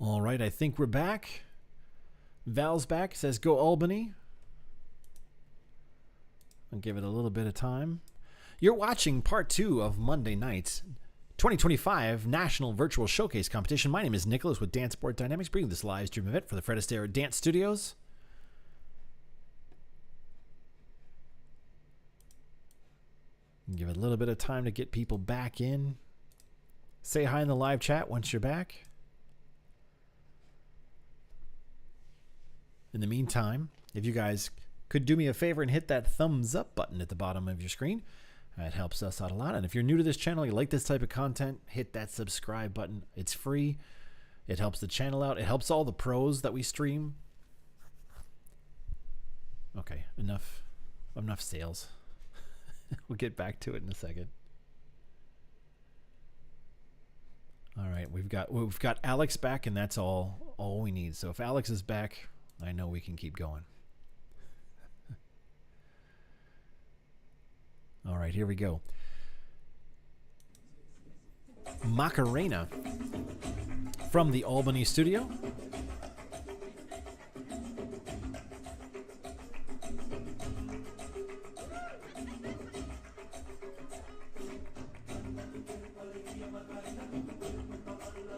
All right, I think we're back. Val's back, says go Albany. I'll give it a little bit of time. You're watching part 2 of Monday night's 2025 National Virtual Showcase Competition. My name is Nicholas with Danceboard Dynamics, bringing this live stream event for the Fred Astaire Dance Studios. Give it a little bit of time to get people back in. Say hi in the live chat once you're back. In the meantime, if you guys could do me a favor and hit that thumbs up button at the bottom of your screen, that helps us out a lot. And if you're new to this channel, you like this type of content, hit that subscribe button. It's free. It helps the channel out. It helps all the pros that we stream. Okay, enough sales. We'll get back to it in a second. All right, we've got Alex back, and that's all we need. So if Alex is back, I know we can keep going. All right, here we go. Macarena from the Albany studio.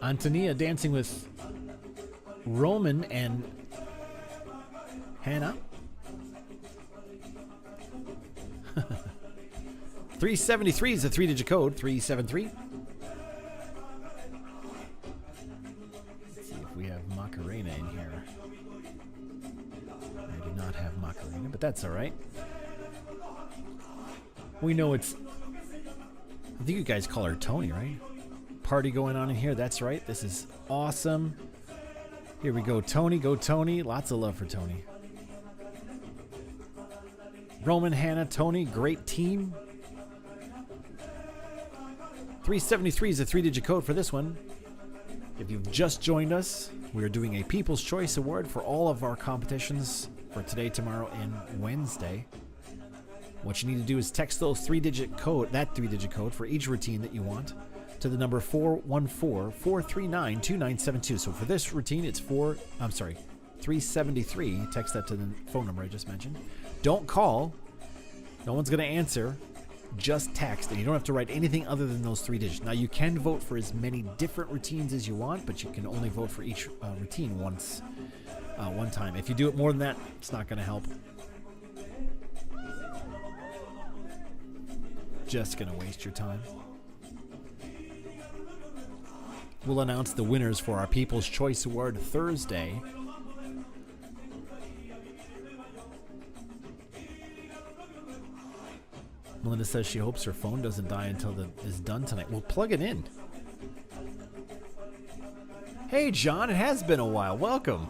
Antonia dancing with Roman and Hannah. 373 is the 3-digit code. 373. Let's see if we have Macarena in here. I do not have Macarena, but that's all right. We know it's... I think you guys call her Tony, right? Party going on in here. That's right. This is awesome. Here we go. Tony. Go Tony. Lots of love for Tony. Roman, Hannah, Tony. Great team. 373 is the 3-digit code for this one. If you've just joined us, we are doing a People's Choice Award for all of our competitions for today, tomorrow, and Wednesday. What you need to do is text those 3-digit code, that 3-digit code for each routine that you want, to the number 414-439-2972. So for this routine, it's 373. Text that to the phone number I just mentioned. Don't call. No one's going to answer. Just text, and you don't have to write anything other than those 3 digits. Now, you can vote for as many different routines as you want, but you can only vote for each routine one time. If you do it more than that, it's not going to help. Just going to waste your time. We'll announce the winners for our People's Choice Award Thursday. Melinda says she hopes her phone doesn't die until it's done tonight. We'll plug it in. Hey, John, it has been a while. Welcome.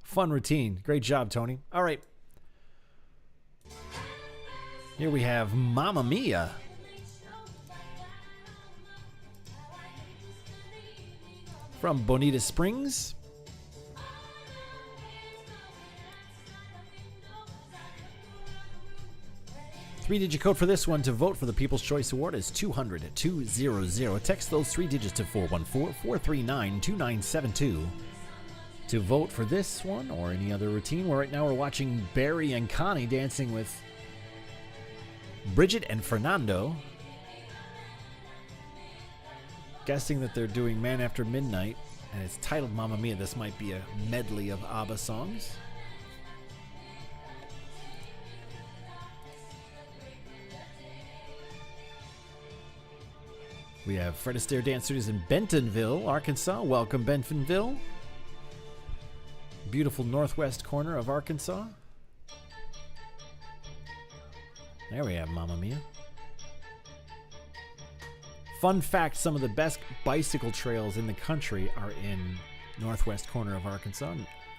Fun routine. Great job, Tony. All right. Here we have Mamma Mia. From Bonita Springs. Three-digit code for this one to vote for the People's Choice Award is 200-200. Text those 3 digits to 414-439-2972 to vote for this one or any other routine. Right now we're watching Barry and Connie dancing with Bridget and Fernando. Guessing that they're doing Man After Midnight, and it's titled Mamma Mia. This might be a medley of ABBA songs. We have Fred Astaire Dance Studios in Bentonville, Arkansas. Welcome, Bentonville. Beautiful northwest corner of Arkansas. There we have Mamma Mia. Fun fact, some of the best bicycle trails in the country are in northwest corner of Arkansas,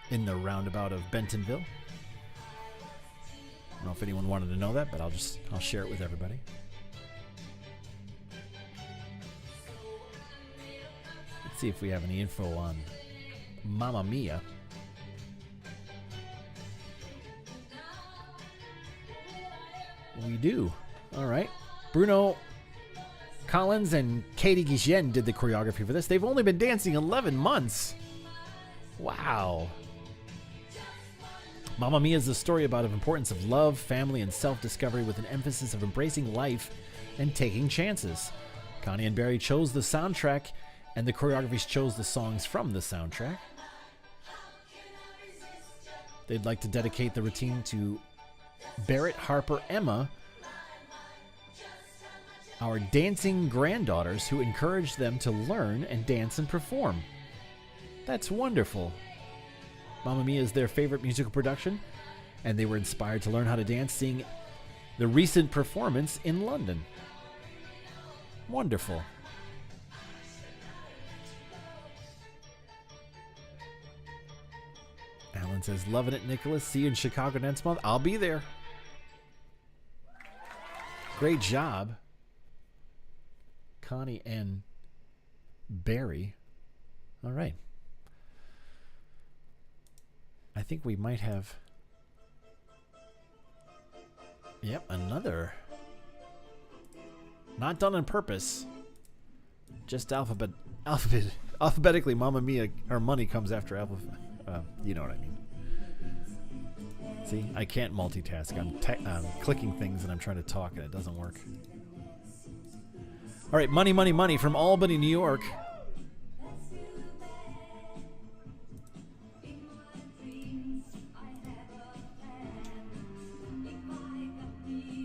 in the roundabout of Bentonville. I don't know if anyone wanted to know that, but I'll share it with everybody. Let's see if we have any info on Mamma Mia. We do. All right. Bruno Collins and Katie Guillen did the choreography for this. They've only been dancing 11 months. Wow. Mamma Mia is the story about the importance of love, family, and self-discovery with an emphasis of embracing life and taking chances. Connie and Barry chose the soundtrack, and the choreographies chose the songs from the soundtrack. They'd like to dedicate the routine to Barrett, Harper, Emma, our dancing granddaughters who encouraged them to learn and dance and perform. That's wonderful. Mamma Mia is their favorite musical production, and they were inspired to learn how to dance seeing the recent performance in London. Wonderful. Alan says, loving it, Nicholas. See you in Chicago next month. I'll be there. Great job, Connie and Barry. All right. I think we might have... Yep, another. Not done on purpose. Just alphabetically, Mamma Mia, our money comes after alphabet. You know what I mean. See, I can't multitask. I'm clicking things and I'm trying to talk and it doesn't work. All right, money, money, money from Albany, New York.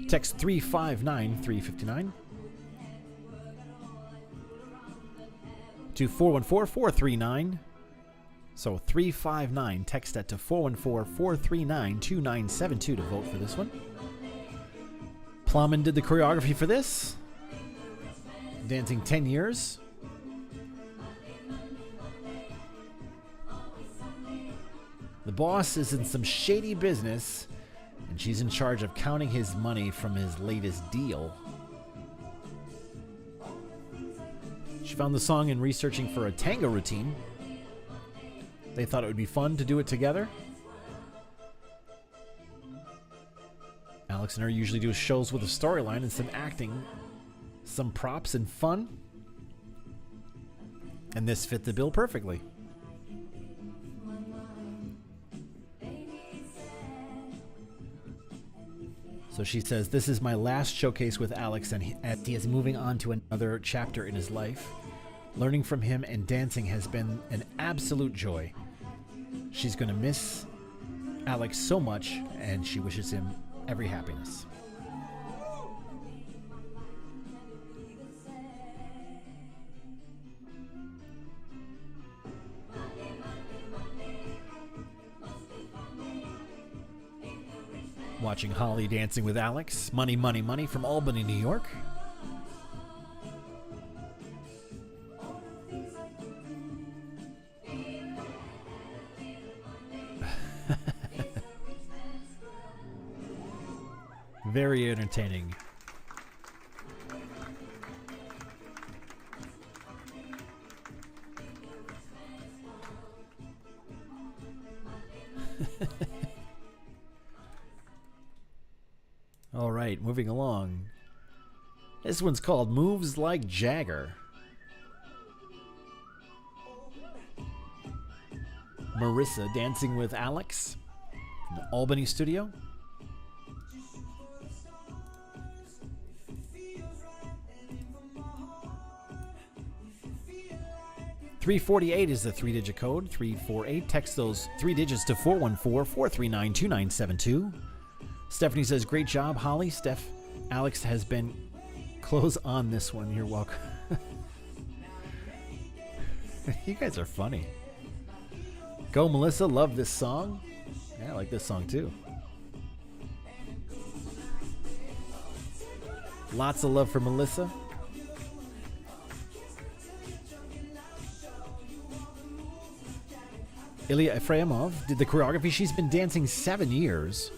Text 359-359 to 414-439. So 359. Text that to 414-439-2972 to vote for this one. Plumman did the choreography for this. Dancing 10 years. The boss is in some shady business, and she's in charge of counting his money from his latest deal. She found the song in researching for a tango routine. They thought it would be fun to do it together. Alex and her usually do shows with a storyline and some acting, some props and fun. And this fit the bill perfectly. So she says, this is my last showcase with Alex, and he is moving on to another chapter in his life. Learning from him and dancing has been an absolute joy. She's going to miss Alex so much, and she wishes him every happiness. Watching Holly dancing with Alex. Money, money, money from Albany, New York. Very entertaining. All right, moving along. This one's called Moves Like Jagger. Marissa dancing with Alex from the Albany studio. $348 is the 3-digit code. 348. Text those 3 digits to 414-439-2972. Stephanie says, great job, Holly. Steph, Alex has been close on this one. You're welcome. You guys are funny. Go, Melissa. Love this song. Yeah, I like this song too. Lots of love for Melissa. Ilya Efremov did the choreography. She's been dancing 7 years.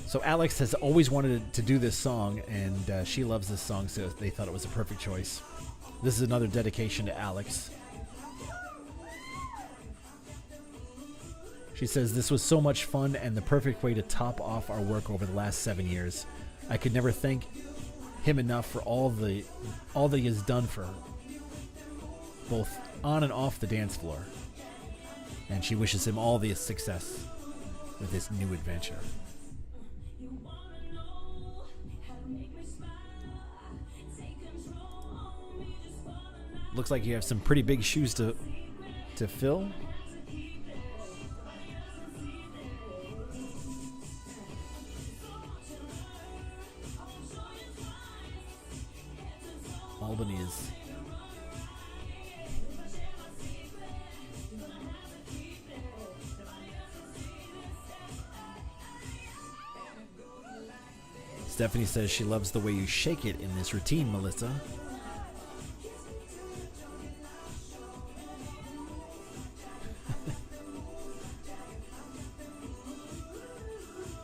So Alex has always wanted to do this song, and she loves this song, so they thought it was a perfect choice. This is another dedication to Alex. She says, this was so much fun and the perfect way to top off our work over the last 7 years. I could never thank him enough for all that he has done for her, both on and off the dance floor. And she wishes him all the success with his new adventure. Looks like you have some pretty big shoes to fill. Albany is Stephanie says she loves the way you shake it in this routine, Melissa.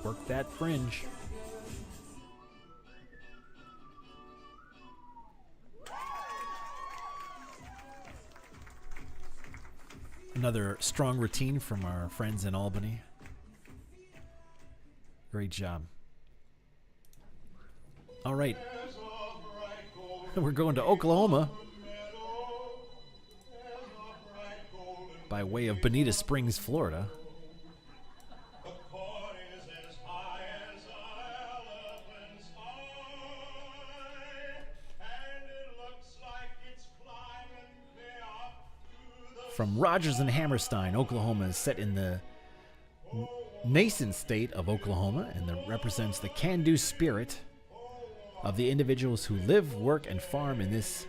Work that fringe. Another strong routine from our friends in Albany. Great job. All right. We're going to Oklahoma by way of Bonita Springs, Florida. From Rogers and Hammerstein, Oklahoma is set in the nascent state of Oklahoma and that represents the can-do spirit of the individuals who live, work, and farm in this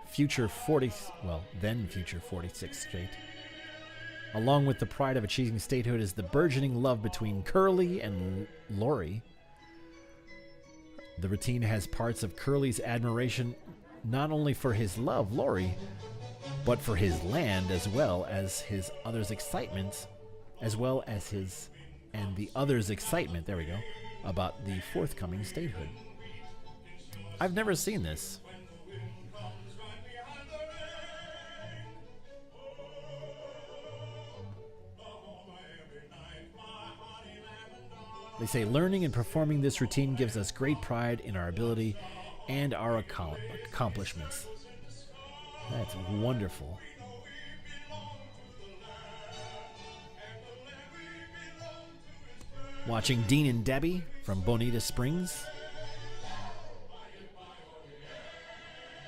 future 46th state. Along with the pride of achieving statehood is the burgeoning love between Curly and Lori. The routine has parts of Curly's admiration not only for his love, Lori, but for his land as well as his others' excitement, and the others' excitement, there we go, about the forthcoming statehood. I've never seen this. They say learning and performing this routine gives us great pride in our ability and our accomplishments. That's wonderful. Watching Dean and Debbie from Bonita Springs.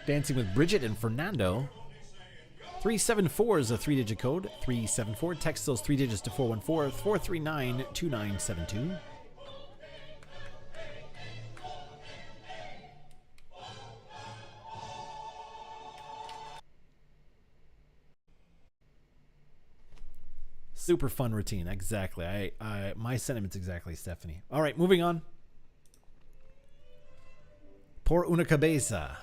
Dancing with Bridget and Fernando. 374 is a 3-digit code. 374. Text those 3 digits to 414-439-2972. Super fun routine. Exactly. My sentiments exactly, Stephanie. All right, moving on. Por Una Cabeza.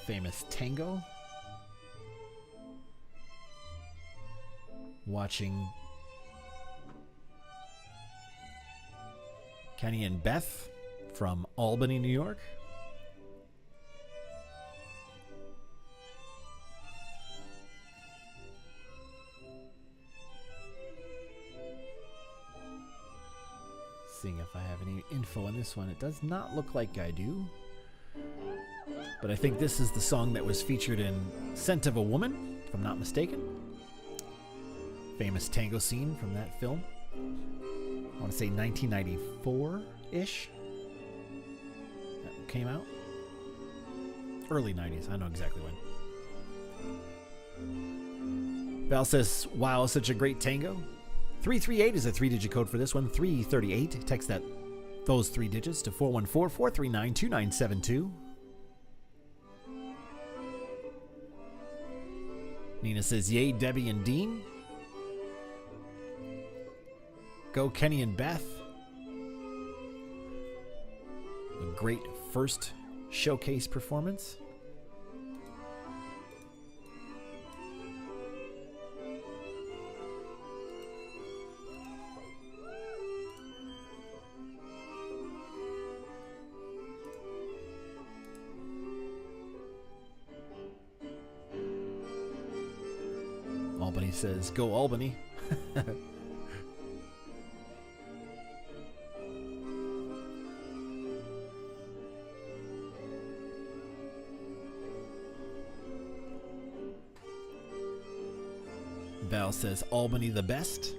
Famous tango. Watching Kenny and Beth from Albany, New York. Seeing if I have any info on this one. It does not look like I do. But I think this is the song that was featured in Scent of a Woman, if I'm not mistaken. Famous tango scene from that film. I want to say 1994-ish. That came out. Early 90s. I don't know exactly when. Val says, wow, such a great tango. 338 is a 3-digit code for this one. 338. Text those 3 digits to 414-439-2972. Nina says, yay, Debbie and Dean. Go Kenny and Beth. A great first showcase performance. Stephanie says, go Albany. Val says, Albany the best.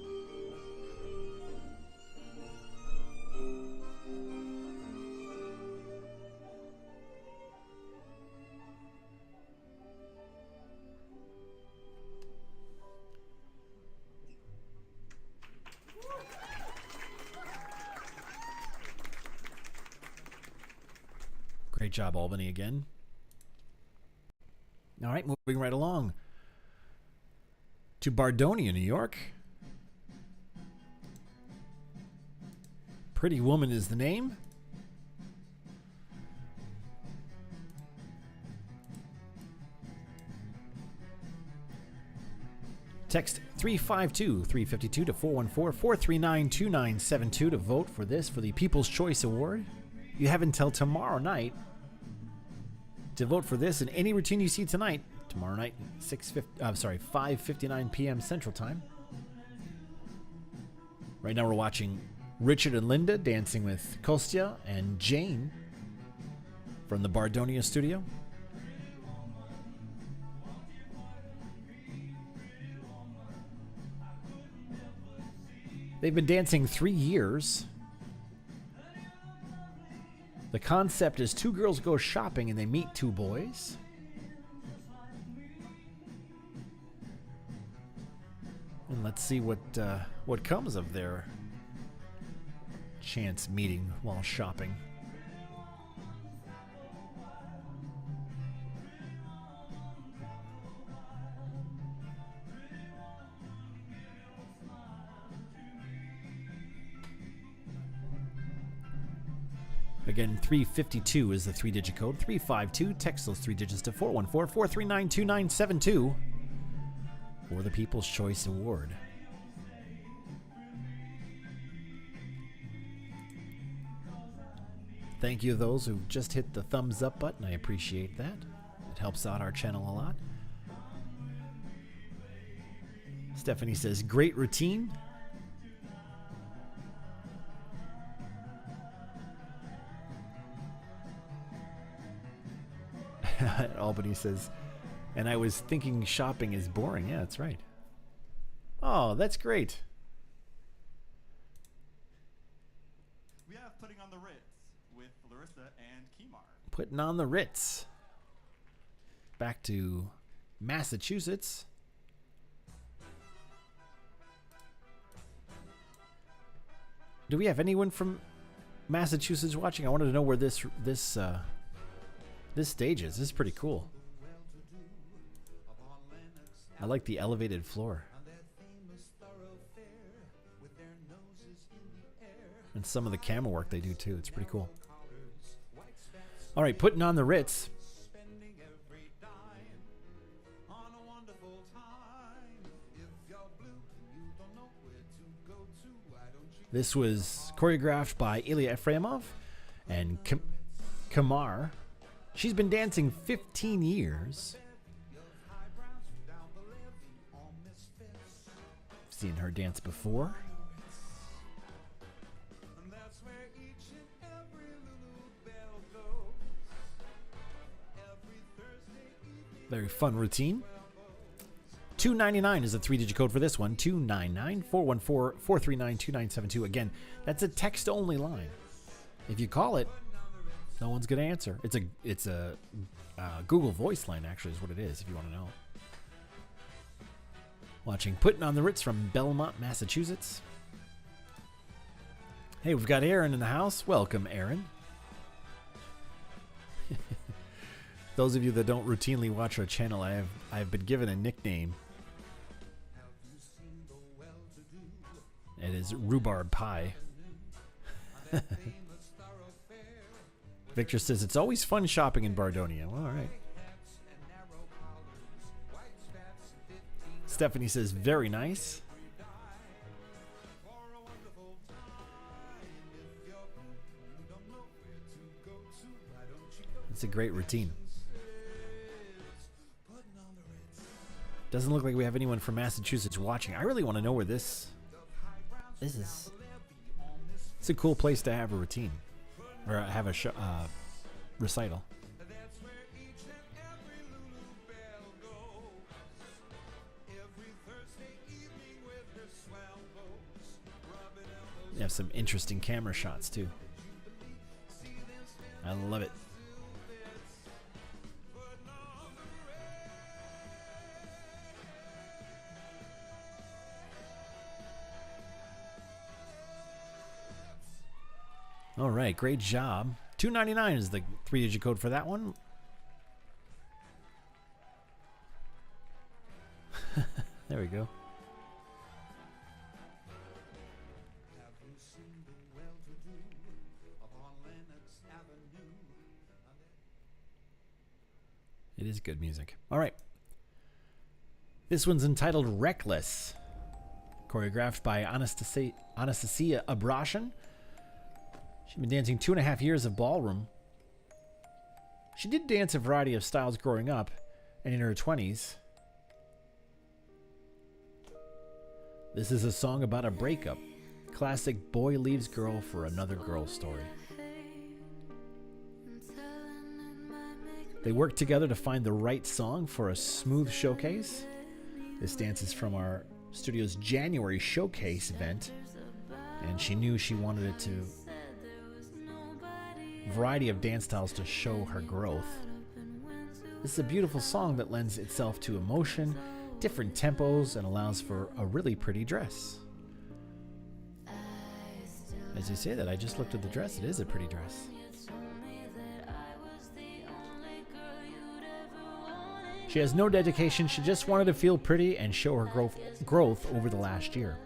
Great job, Albany, again. All right, moving right along to Bardonia, New York. Pretty Woman is the name. Text 352-352 to 414-439-2972 to vote for this for the People's Choice Award. You have until tomorrow night to vote for this in any routine you see tonight. Tomorrow night, 5:59 p.m. Central Time. Right now we're watching Richard and Linda dancing with Kostya and Jane from the Bardonia studio. They've been dancing 3 years. The concept is two girls go shopping and they meet two boys. And let's see what comes of their chance meeting while shopping. Again, 352 is the 3-digit code. 352. Text those 3 digits to 414-439-2972 for the People's Choice Award. Thank you to those who just hit the thumbs up button. I appreciate that. It helps out our channel a lot. Stephanie says, great routine. Albany says, and I was thinking shopping is boring. Yeah, that's right. Oh, that's great. We have Putting on the Ritz with Larissa and Kimar. Putting on the Ritz. Back to Massachusetts. Do we have anyone from Massachusetts watching? I wanted to know where this stage is. This is pretty cool. I like the elevated floor. And some of the camera work they do too. It's pretty cool. All right, Putting on the Ritz. This was choreographed by Ilya Efremov and Kamar. She's been dancing 15 years. Seen her dance before. Very fun routine. $2.99 is the 3-digit code for this one. 299-414-439-2972. Again, that's a text-only line. If you call it, no one's going to answer. It's a Google Voice line, actually, is what it is, if you want to know. Watching Putting on the Ritz from Belmont, Massachusetts. Hey, we've got Aaron in the house. Welcome, Aaron. Those of you that don't routinely watch our channel, I've been given a nickname. It is Rhubarb Pie. Victor says, it's always fun shopping in Bardonia. Well, all right. Stephanie says, very nice. It's a great routine. Doesn't look like we have anyone from Massachusetts watching. I really want to know where this is. It's a cool place to have a routine or have a recital. They have some interesting camera shots too. I love it. All right, great job. $2.99 is the 3-digit code for that one. There we go. It is good music. All right. This one's entitled Reckless. Choreographed by Anastasia Abrashan. She's been dancing 2.5 years of ballroom. She did dance a variety of styles growing up and in her 20s. This is a song about a breakup. Classic boy leaves girl for another girl story. They worked together to find the right song for a smooth showcase. This dance is from our studio's January showcase event, and she knew she wanted it to variety of dance styles to show her growth. This is a beautiful song that lends itself to emotion, different tempos, and allows for a really pretty dress. As you say that, I just looked at the dress. It is a pretty dress. She has no dedication. She just wanted to feel pretty and show her growth over the last year.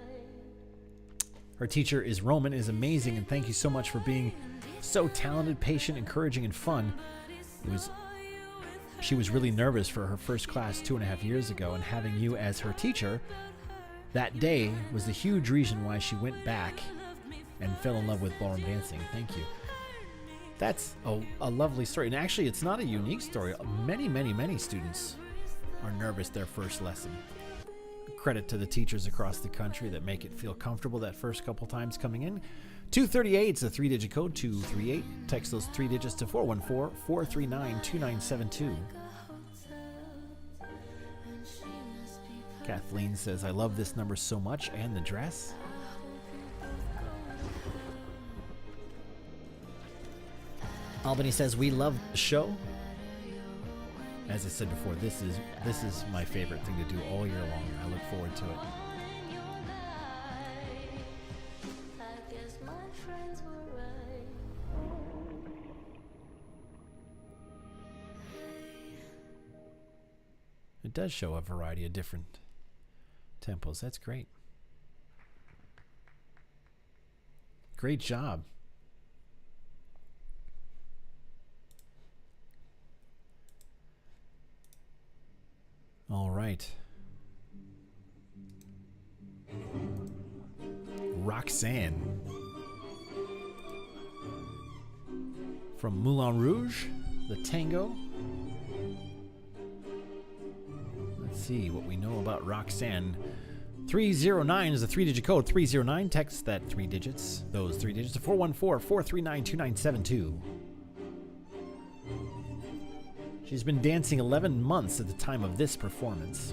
Her teacher is Roman, is amazing, and thank you so much for being so talented, patient, encouraging, and fun. She was really nervous for her first class 2.5 years ago, and having you as her teacher that day was the huge reason why she went back and fell in love with ballroom dancing. Thank you. That's a lovely story. And actually, it's not a unique story. Many students are nervous their first lesson. Credit to the teachers across the country that make it feel comfortable that first couple times coming in. 238 is a 3-digit code, 238. Text those 3 digits to 414-439-2972. Kathleen says, I love this number so much and the dress. Albany says, we love the show. As I said before, this is my favorite thing to do all year long. I look forward to it. It does show a variety of different tempos. That's great. Great job. All right. Roxanne. From Moulin Rouge, the tango. Let's see what we know about Roxanne. 309 is the 3-digit code. 309. Text that 3 digits. Those 3 digits to 414-439-2972. She's been dancing 11 months at the time of this performance.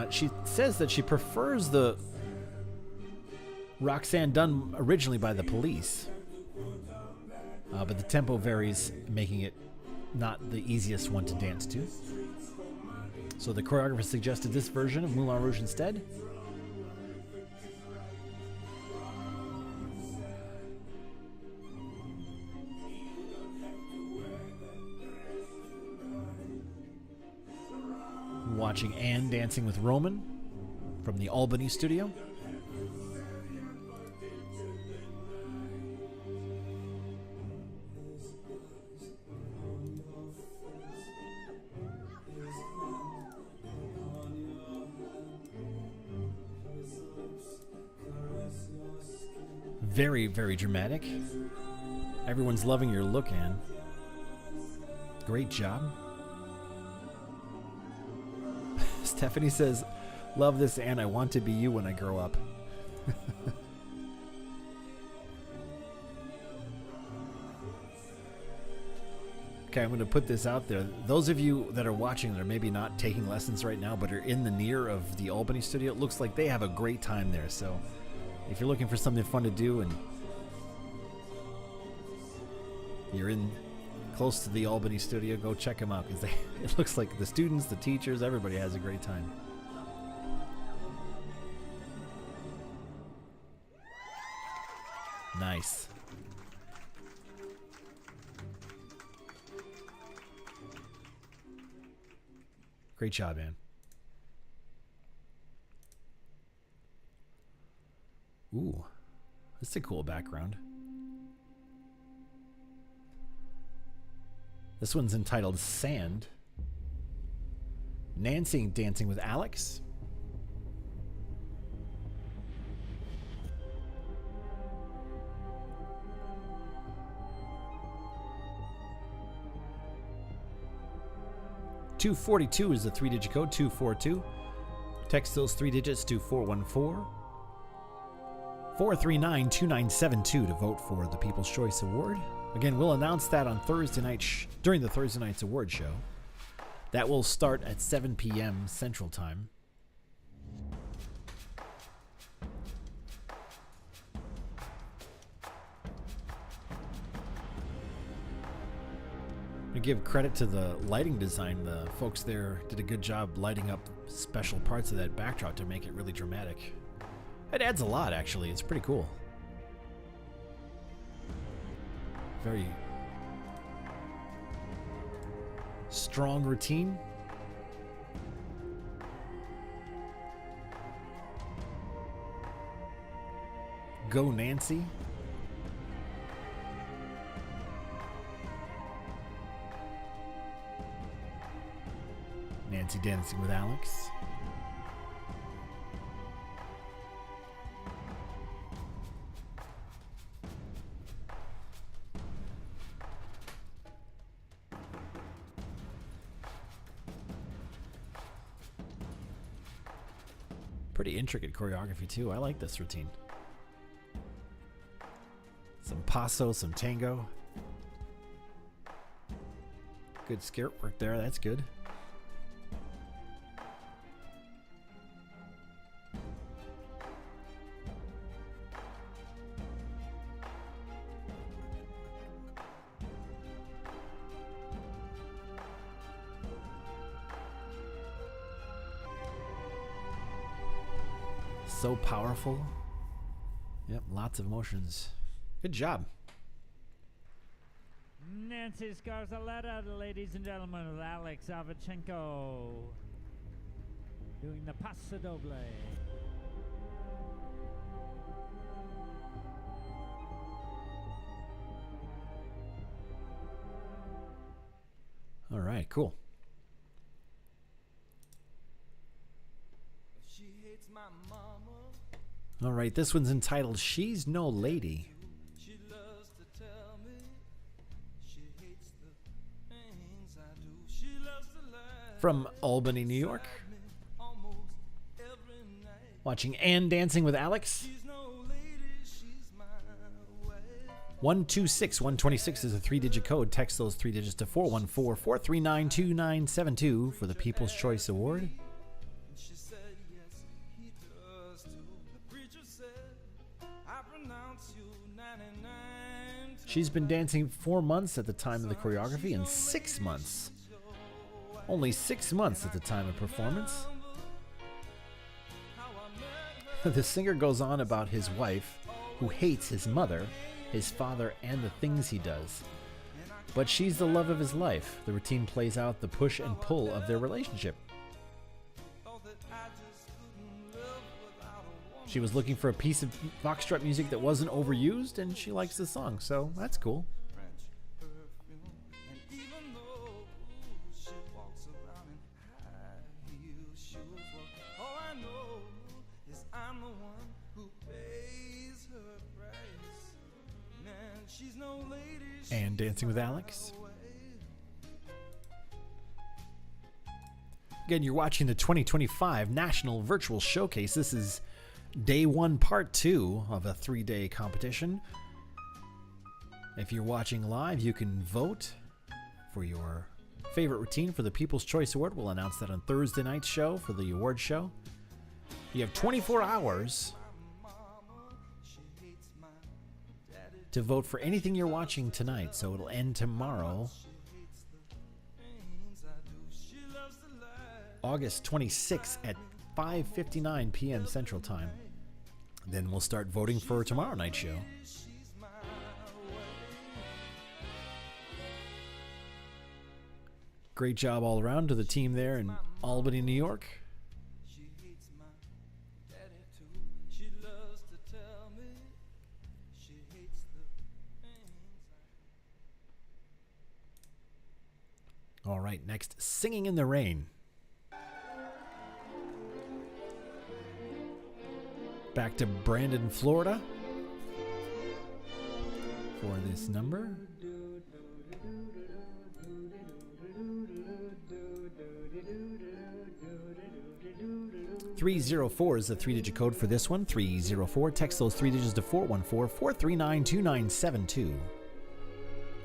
She says that she prefers the Roxanne done originally by the Police. But the tempo varies, making it not the easiest one to dance to. So the choreographer suggested this version of Moulin Rouge instead. Watching Anne dancing with Roman from the Albany studio. Very, very dramatic. Everyone's loving your look, Anne. Great job. Stephanie says, love this, Anne. I want to be you when I grow up. Okay, I'm going to put this out there. Those of you that are watching that are maybe not taking lessons right now, but are in the near of the Albany studio, it looks like they have a great time there. So if you're looking for something fun to do and you're in close to the Albany studio, go check them out, because it looks like the students, the teachers, everybody has a great time. Nice. Great job, man. Ooh, that's a cool background. This one's entitled Sand. Nancy dancing with Alex. $242 is the 3-digit code, 242. Text those 3 digits to 414-439-2972 to vote for the People's Choice Award. Again, we'll announce that on Thursday night during the Thursday night's award show. That will start at 7 p.m. Central Time. I give credit to the lighting design. The folks there did a good job lighting up special parts of that backdrop to make it really dramatic. It adds a lot, actually. It's pretty cool. Very strong routine. Go Nancy. Nancy dancing with Alex. Pretty intricate choreography too. I like this routine. Some Paso, some Tango. Good skirt work there. That's good. So powerful. Yep, lots of emotions. Good job. Nancy Scarzaletta, ladies and gentlemen, with Alex Avachenko doing the Paso Doble. All right, cool. All right, this one's entitled She's No Lady. From Albany, New York. Watching Anne dancing with Alex. 126-126 is a 3-digit code. Text those 3 digits to 414-439-2972 for the People's Choice Award. She's been dancing 4 months at the time of the choreography and 6 months. Only 6 months at the time of performance. The singer goes on about his wife, who hates his mother, his father, and the things he does. But she's the love of his life. The routine plays out the push and pull of their relationship. She was looking for a piece of Foxtrot music that wasn't overused, and she likes the song, so that's cool. She's no lady. Dancing with Alex. Again, you're watching the 2025 National Virtual Showcase. This is day 1, part 2 of a 3-day competition. If you're watching live, you can vote for your favorite routine for the People's Choice Award. We'll announce that on Thursday night's show for the award show. You have 24 hours to vote for anything you're watching tonight, so it'll end tomorrow, August 26th at 5:59 p.m. Central Time. Then we'll start voting for tomorrow night's show. Great job all around to the team there in Albany, New York. All right, next, Singing in the Rain. Back to Brandon, Florida for this number. "304" is the 3-digit code for this one. 304. Text those 3 digits to 414-439-2972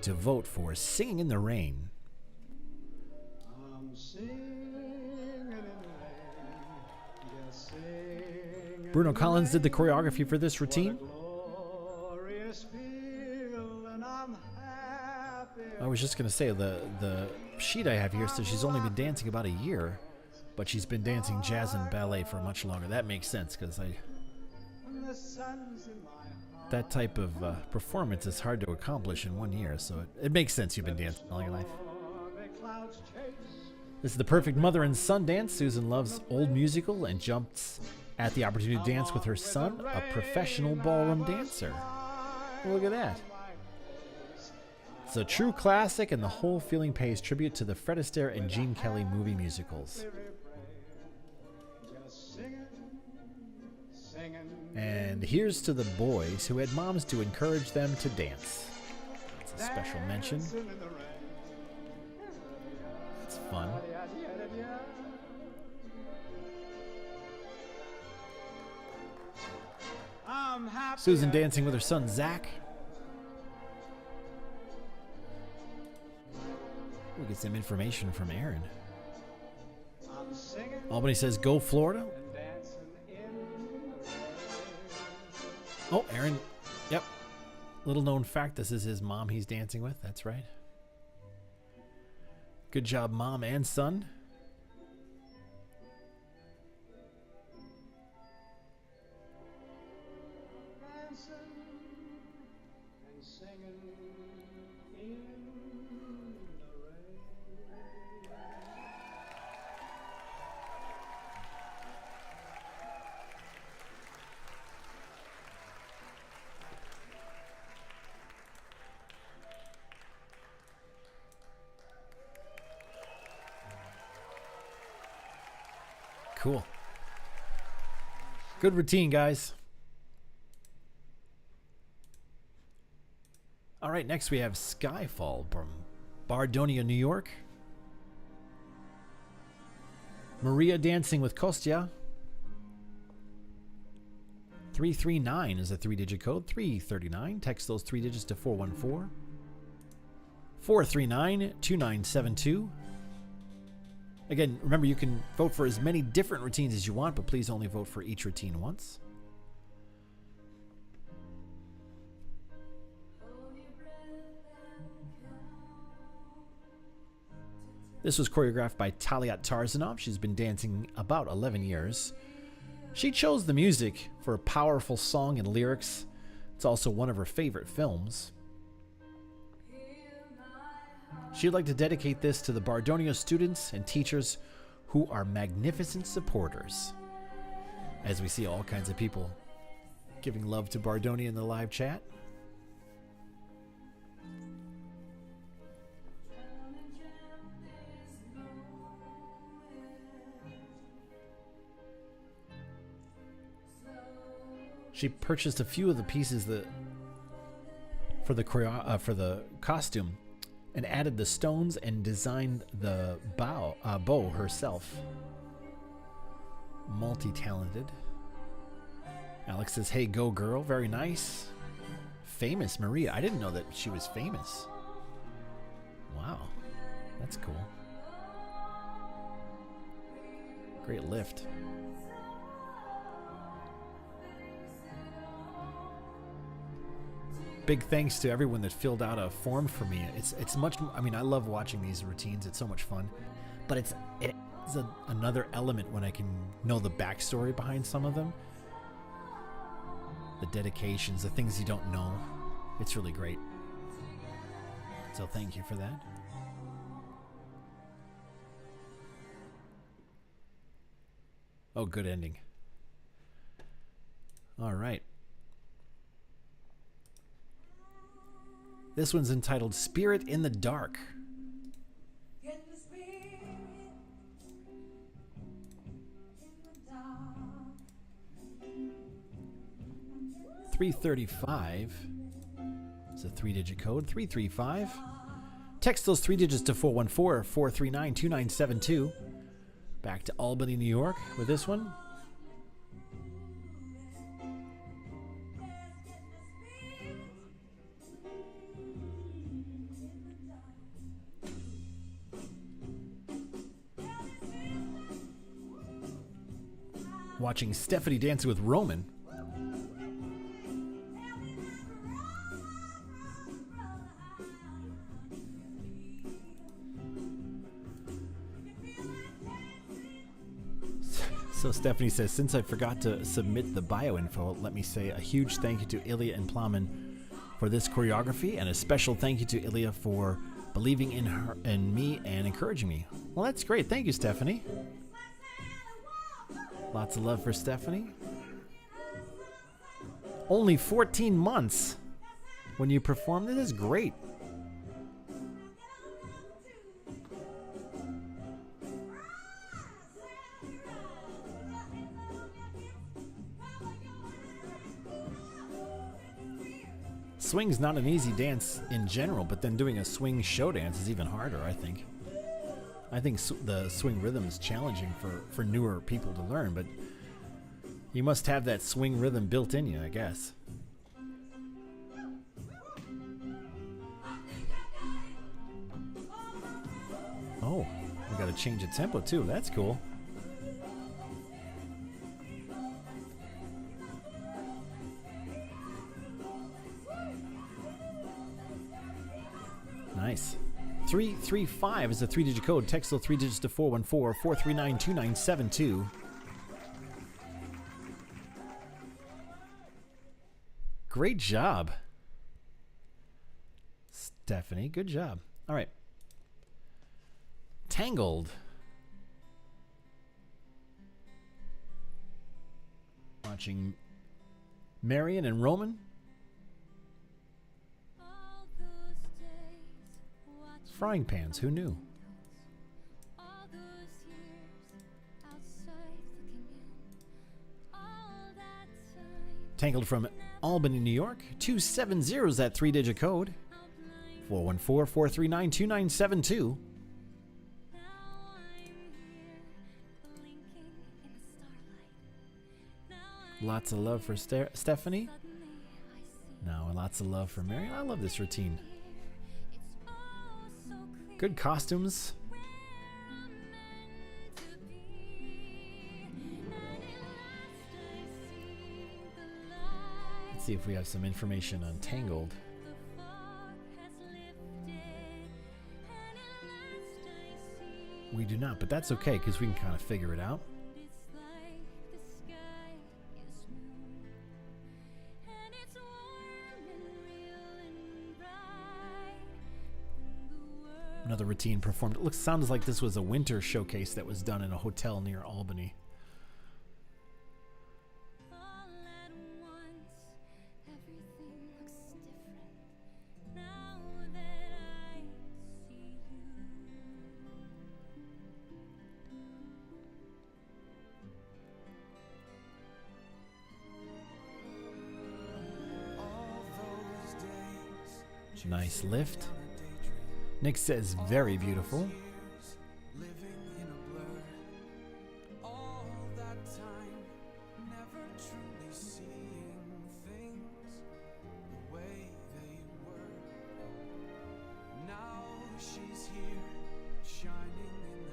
to vote for Singing in the Rain. Bruno Collins did the choreography for this routine. I was just going to say, the sheet I have here says she's only been dancing about a year, but she's been dancing jazz and ballet for much longer. That makes sense, because that type of performance is hard to accomplish in 1 year, so it makes sense you've been dancing all your life. This is the perfect mother and son dance. Susan loves old musical and jumps at the opportunity to dance with her son, a professional ballroom dancer. Look at that. It's a true classic, and the whole feeling pays tribute to the Fred Astaire and Gene Kelly movie musicals. And here's to the boys who had moms to encourage them to dance. It's a special mention. It's fun. Susan dancing with her son, Zach. We get some information from Aaron. Albany says, "Go Florida." Oh, Aaron. Yep. Little known fact, this is his mom he's dancing with. That's right. Good job, mom and son. Cool. Good routine, guys. All right, next we have Skyfall from Bardonia, New York. Maria dancing with Kostya. 339 is a 3-digit code. 339. Text those 3 digits to 414-439-2972. Again, remember, you can vote for as many different routines as you want, but please only vote for each routine once. This was choreographed by Talyat Tarzanov. She's been dancing about 11 years. She chose the music for a powerful song and lyrics. It's also one of her favorite films. She'd like to dedicate this to the Bardonia students and teachers who are magnificent supporters. As we see all kinds of people giving love to Bardonia in the live chat. She purchased a few of the pieces for the costume, and added the stones and designed the bow herself. Multi-talented. Alex says, "Hey, go girl." Very nice. Famous Maria. I didn't know that she was famous. Wow, that's cool. Great lift. Big thanks to everyone that filled out a form for me. It's much. I mean, I love watching these routines. It's so much fun, but it's another element when I can know the backstory behind some of them, the dedications, the things you don't know. It's really great. So thank you for that. Oh, good ending. All right. This one's entitled Spirit in the Dark. 335 is a 3-digit code. 335. Text those 3 digits to 414-439-2972. Back to Albany, New York with this one. Watching Stephanie dancing with Roman. So Stephanie says, since I forgot to submit the bio info, let me say a huge thank you to Ilya and Plamen for this choreography, and a special thank you to Ilya for believing in her and me and encouraging me. Well, that's great. Thank you, Stephanie. Lots of love for Stephanie. Only 14 months when you perform. This is great. Swing's not an easy dance in general, but then doing a swing show dance is even harder, I think. I think the swing rhythm is challenging for newer people to learn, but you must have that swing rhythm built in you, I guess. Oh, we got to change the tempo too. That's cool. Nice. 335 is a 3-digit code. Text those 3 digits to 414-439-2972. Great job, Stephanie. Good job. All right. Tangled. Watching Marion and Roman. Frying pans, who knew? Tangled from Albany, New York. 270 is that 3-digit code. 414-439-2972. Lots of love for Stephanie. No, lots of love for Marion. I love this routine. Good costumes. Let's see if we have some information on Tangled. We do not, but that's okay because we can kind of figure it out. Another routine performed. It sounds like this was a winter showcase that was done in a hotel near Albany. Nice lift. Nick says very beautiful.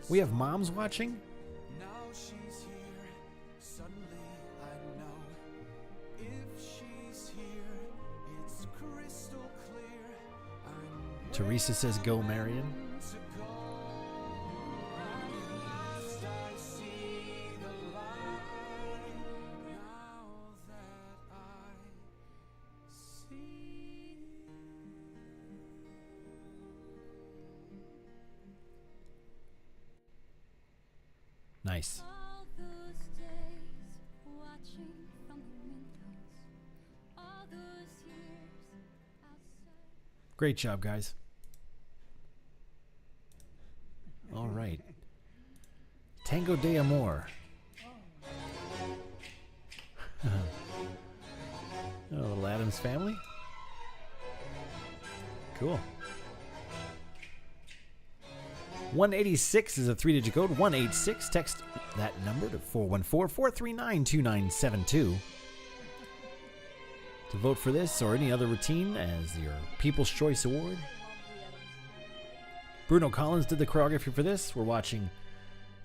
We have moms watching. Teresa says, go, Marion. Nice. Great job, guys. All right. Tango de Amor. Oh, little Adams family. Cool. 186 is a 3-digit code. 186. Text that number to 414-439-2972 to vote for this or any other routine as your People's Choice Award. Bruno Collins did the choreography for this. We're watching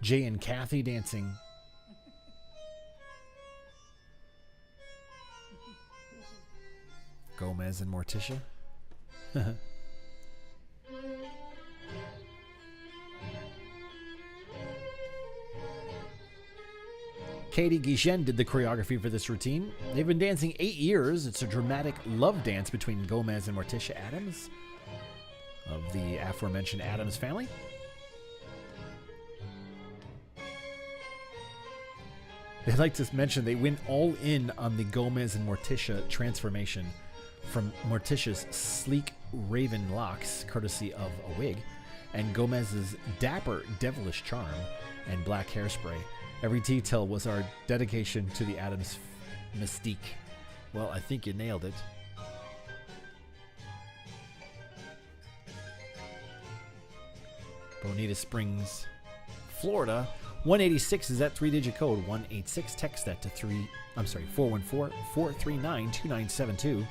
Jay and Kathy dancing. Gomez and Morticia. Katie Guichen did the choreography for this routine. They've been dancing 8 years. It's a dramatic love dance between Gomez and Morticia Adams of the aforementioned Adams family. I'd like to mention they went all in on the Gomez and Morticia transformation from Morticia's sleek raven locks, courtesy of a wig, and Gomez's dapper devilish charm and black hairspray. Every detail was our dedication to the Adams mystique. Well, I think you nailed it. Bonita Springs, Florida. 186 is that 3-digit code. 186. Text that to 414-439-2972.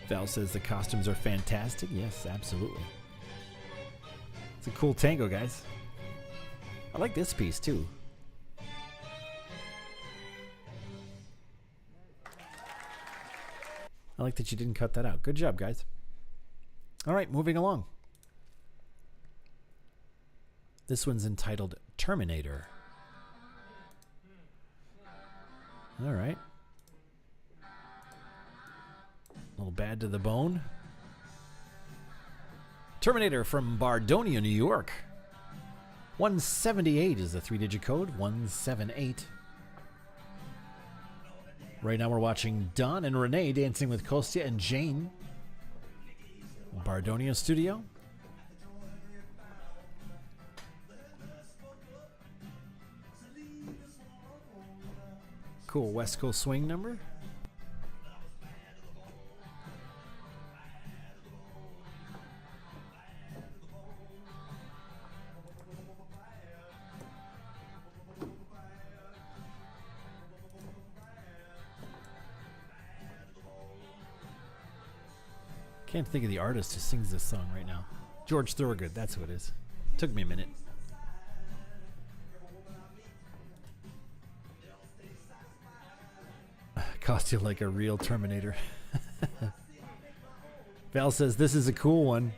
Val says the costumes are fantastic. Yes, absolutely. It's a cool tango, guys. I like this piece, too. I like that you didn't cut that out. Good job, guys. All right, moving along. This one's entitled Terminator. All right. A little bad to the bone. Terminator from Bardonia, New York. 178 is the 3-digit code. 178. Right now we're watching Don and Renee dancing with Kostya and Jane. Bardonia studio. Cool West Coast swing number. Can't think of the artist who sings this song right now. George Thorogood, that's who it is. Took me a minute. Cost you like a real Terminator. Val says this is a cool one.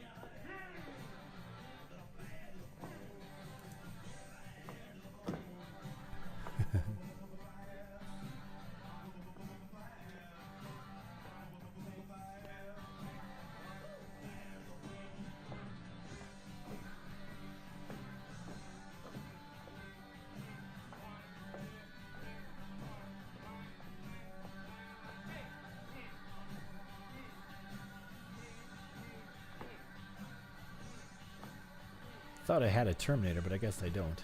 Thought I had a Terminator, but I guess I don't.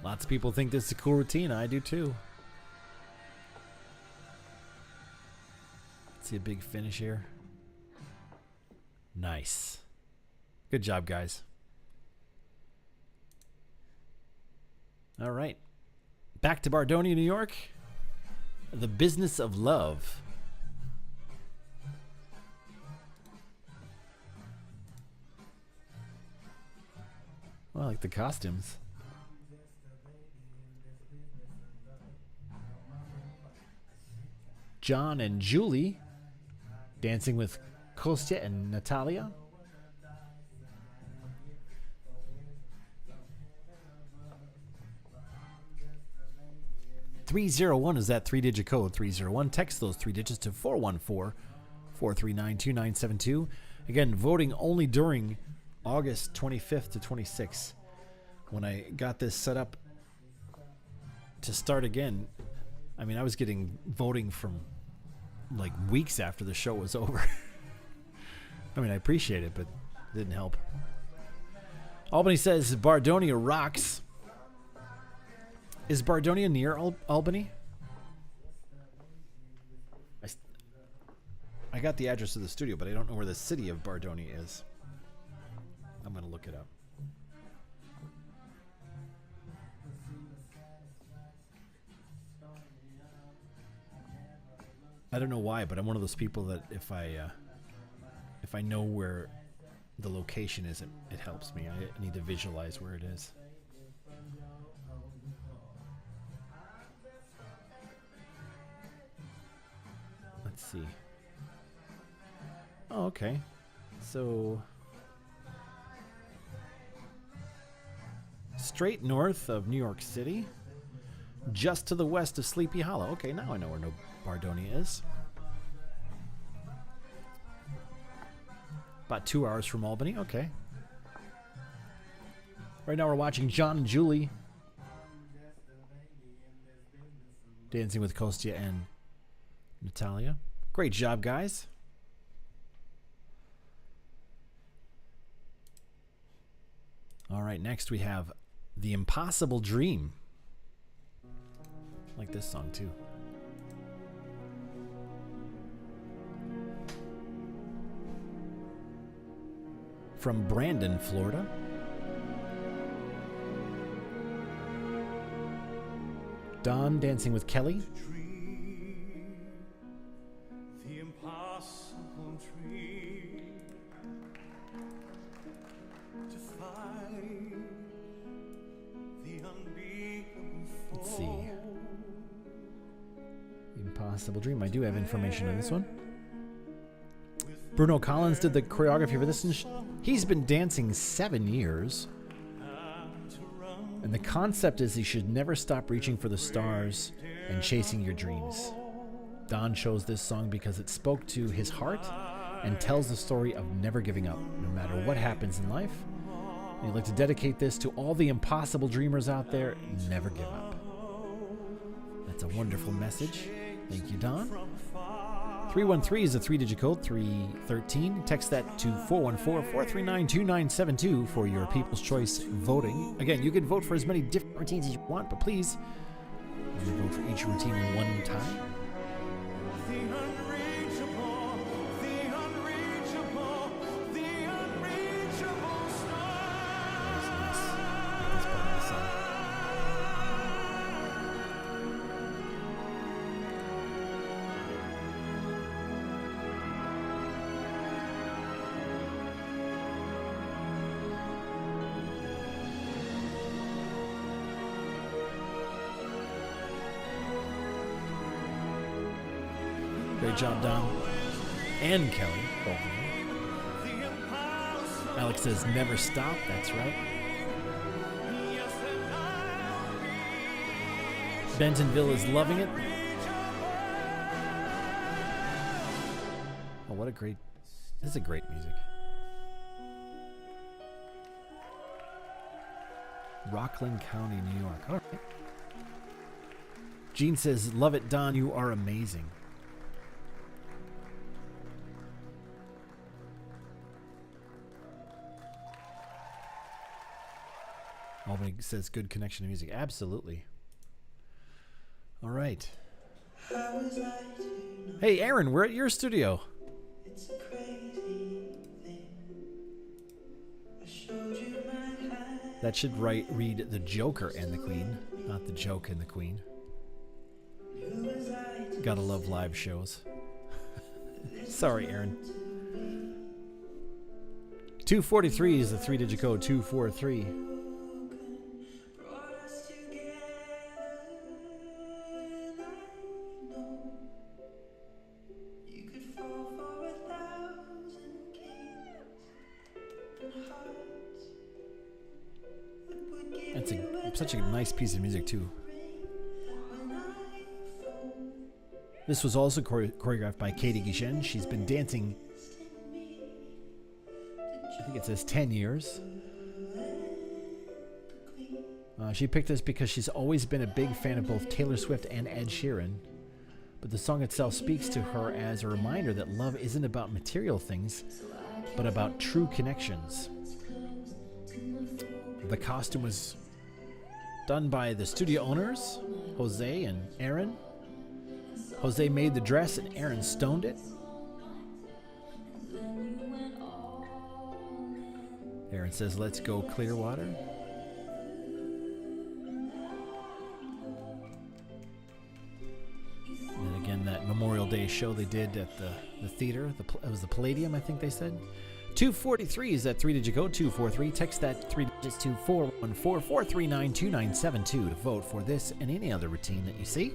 Lots of people think this is a cool routine. I do too. See a big finish here. Nice. Good job, guys. All right. Back to Bardonia, New York. The Business of Love. Well, I like the costumes. John and Julie dancing with Kostya and Natalia. $301 is that 3-digit code. 301. Text those 3 digits to 414-439-2972. Again, voting only during August 25th to 26th. When I got this set up to start again, I mean, I was getting voting from like weeks after the show was over. I mean, I appreciate it, but it didn't help. Albany says Bardonia rocks. Is Bardonia near Albany? I got the address of the studio, but I don't know where the city of Bardonia is. I'm going to look it up. I don't know why, but I'm one of those people that if I know where the location is, it helps me. I need to visualize where it is. Let's see. Oh, okay. So straight north of New York City, just to the west of Sleepy Hollow. Okay, now I know where Bardonia is. About 2 hours from Albany. Okay. Right now we're watching John and Julie dancing with Kostya and Natalia. Great job, guys. All right, next we have The Impossible Dream. I like this song too. From Brandon, Florida. Don dancing with Kelly. The impossible dream to find the unbeatable. Let's see. The Impossible Dream. I do have information on this one. Bruno Collins did the choreography for this, and he's been dancing 7 years. And the concept is he should never stop reaching for the stars and chasing your dreams. Don chose this song because it spoke to his heart and tells the story of never giving up, no matter what happens in life. And he'd like to dedicate this to all the impossible dreamers out there. Never give up. That's a wonderful message. Thank you, Don. 313 is a 3-digit code, 313. Text that to 414-439-2972 for your People's Choice voting. Again, you can vote for as many different routines as you want, but please only vote for each routine one time. The unreachable, the unreachable, the unreachable star. That was nice. I like this part of the song. Great job, Don. And Kelly, both of them. Alex says, never stop. That's right. Bentonville is loving it. Oh, what a great... This is a great music. Rockland County, New York. All right. Gene says, love it, Don. You are amazing. Albany says good connection to music. Absolutely. All right. Hey, Aaron, we're at your studio. It's a crazy thing. I showed you my hand. That should read The Joker and the Queen, not The Joke and the Queen. Gotta love live shows. Sorry, Aaron. 243 is the 3-digit code, 243. Brought us together, and I know you could fall for 1,000 kings and hearts that would give That's you such a nice piece of music, too. when I fall. This was also choreographed by Katie Guichen. She's been dancing, I think it says 10 years. She picked this because she's always been a big fan of both Taylor Swift and Ed Sheeran. But the song itself speaks to her as a reminder that love isn't about material things, but about true connections. The costume was done by the studio owners, Jose and Aaron. Jose made the dress and Aaron stoned it. Aaron says, let's go Clearwater. And again, that Memorial Day show they did at the theater, it was the Palladium, I think they said. 243 is that 3-digit code, 243. Text that 3 digits to 414-439-2972 to vote for this and any other routine that you see.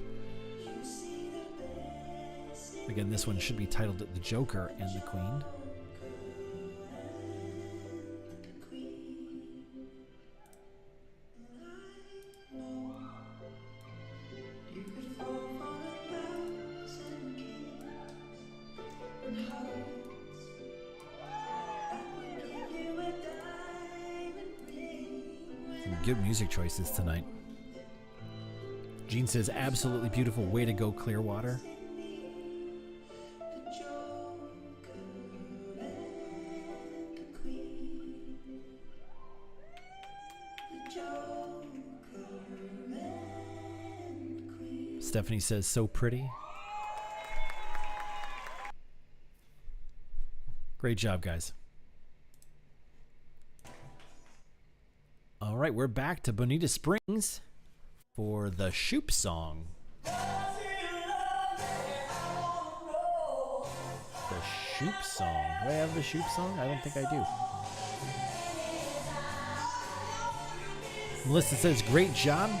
Again, this one should be titled The Joker and the Queen. Good music choices tonight. Gene says, absolutely beautiful. Way to go, Clearwater. Stephanie says, so pretty. Great job, guys. All right, we're back to Bonita Springs for the Shoop Song. The Shoop Song. Do I have the Shoop Song? I don't think I do. Melissa says, great job.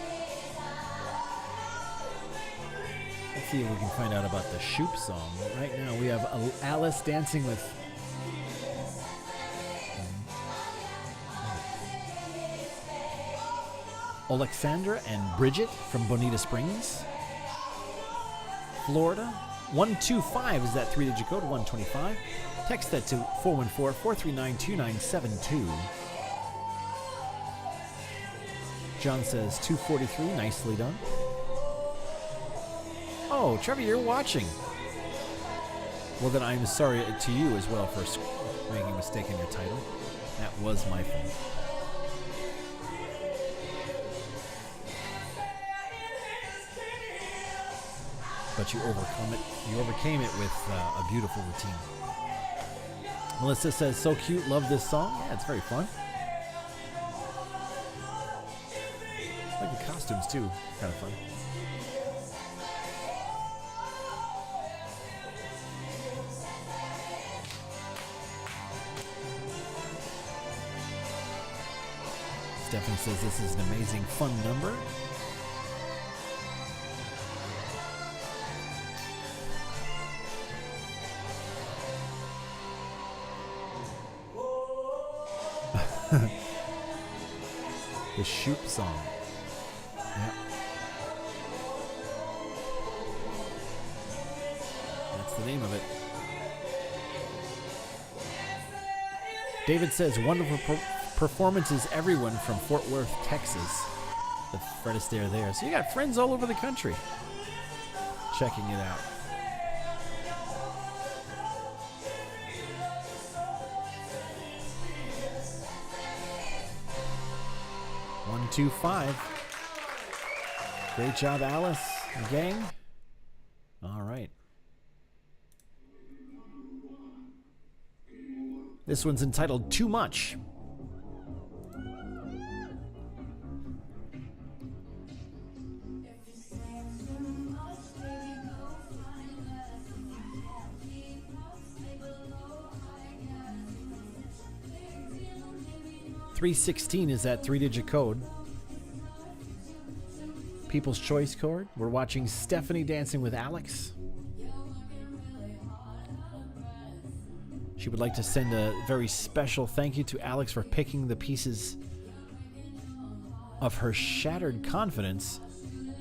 Let's see if we can find out about the Shoop Song. Right now we have Alice dancing with Alexandra and Bridget from Bonita Springs, Florida. 125 is that 3-digit code, 125. Text that to 414-439-2972. John says 243, nicely done. Oh, Trevor, you're watching. Well, then I'm sorry to you as well for making a mistake in your title. That was my fault. But you overcame it with a beautiful routine. Melissa says, so cute, love this song. Yeah, it's very fun. I like the costumes too, kind of fun. Stephanie says this is an amazing, fun number. The Shoop Song. Yep. That's the name of it. David says, wonderful performances, everyone from Fort Worth, Texas. The Fred Astaire there. So you got friends all over the country checking it out. 125. Great job, Alice and gang. All right. This one's entitled Too Much. $316 is that 3-digit code. People's Choice code. We're watching Stephanie dancing with Alex. She would like to send a very special thank you to Alex for picking the pieces of her shattered confidence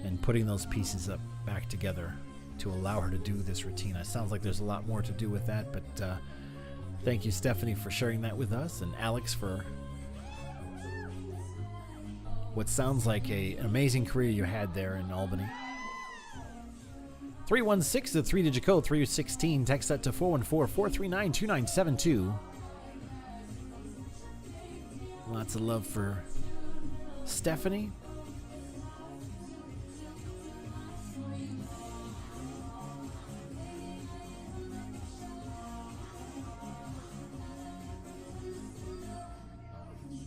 and putting those pieces up back together to allow her to do this routine. It sounds like there's a lot more to do with that, but thank you, Stephanie, for sharing that with us, and Alex for what sounds like an amazing career you had there in Albany. 316, the 3-digit code, 316. Text that to 414-439-2972. Lots of love for Stephanie.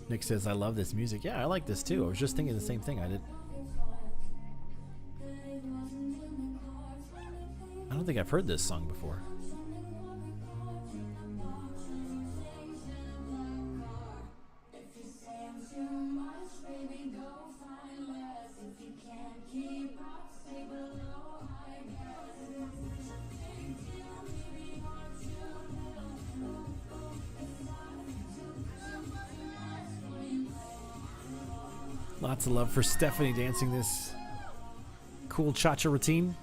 Nick says, I love this music. Yeah, I like this too. I was just thinking the same thing. I don't think I've heard this song before. Lots of love for Stephanie dancing this cool cha-cha routine.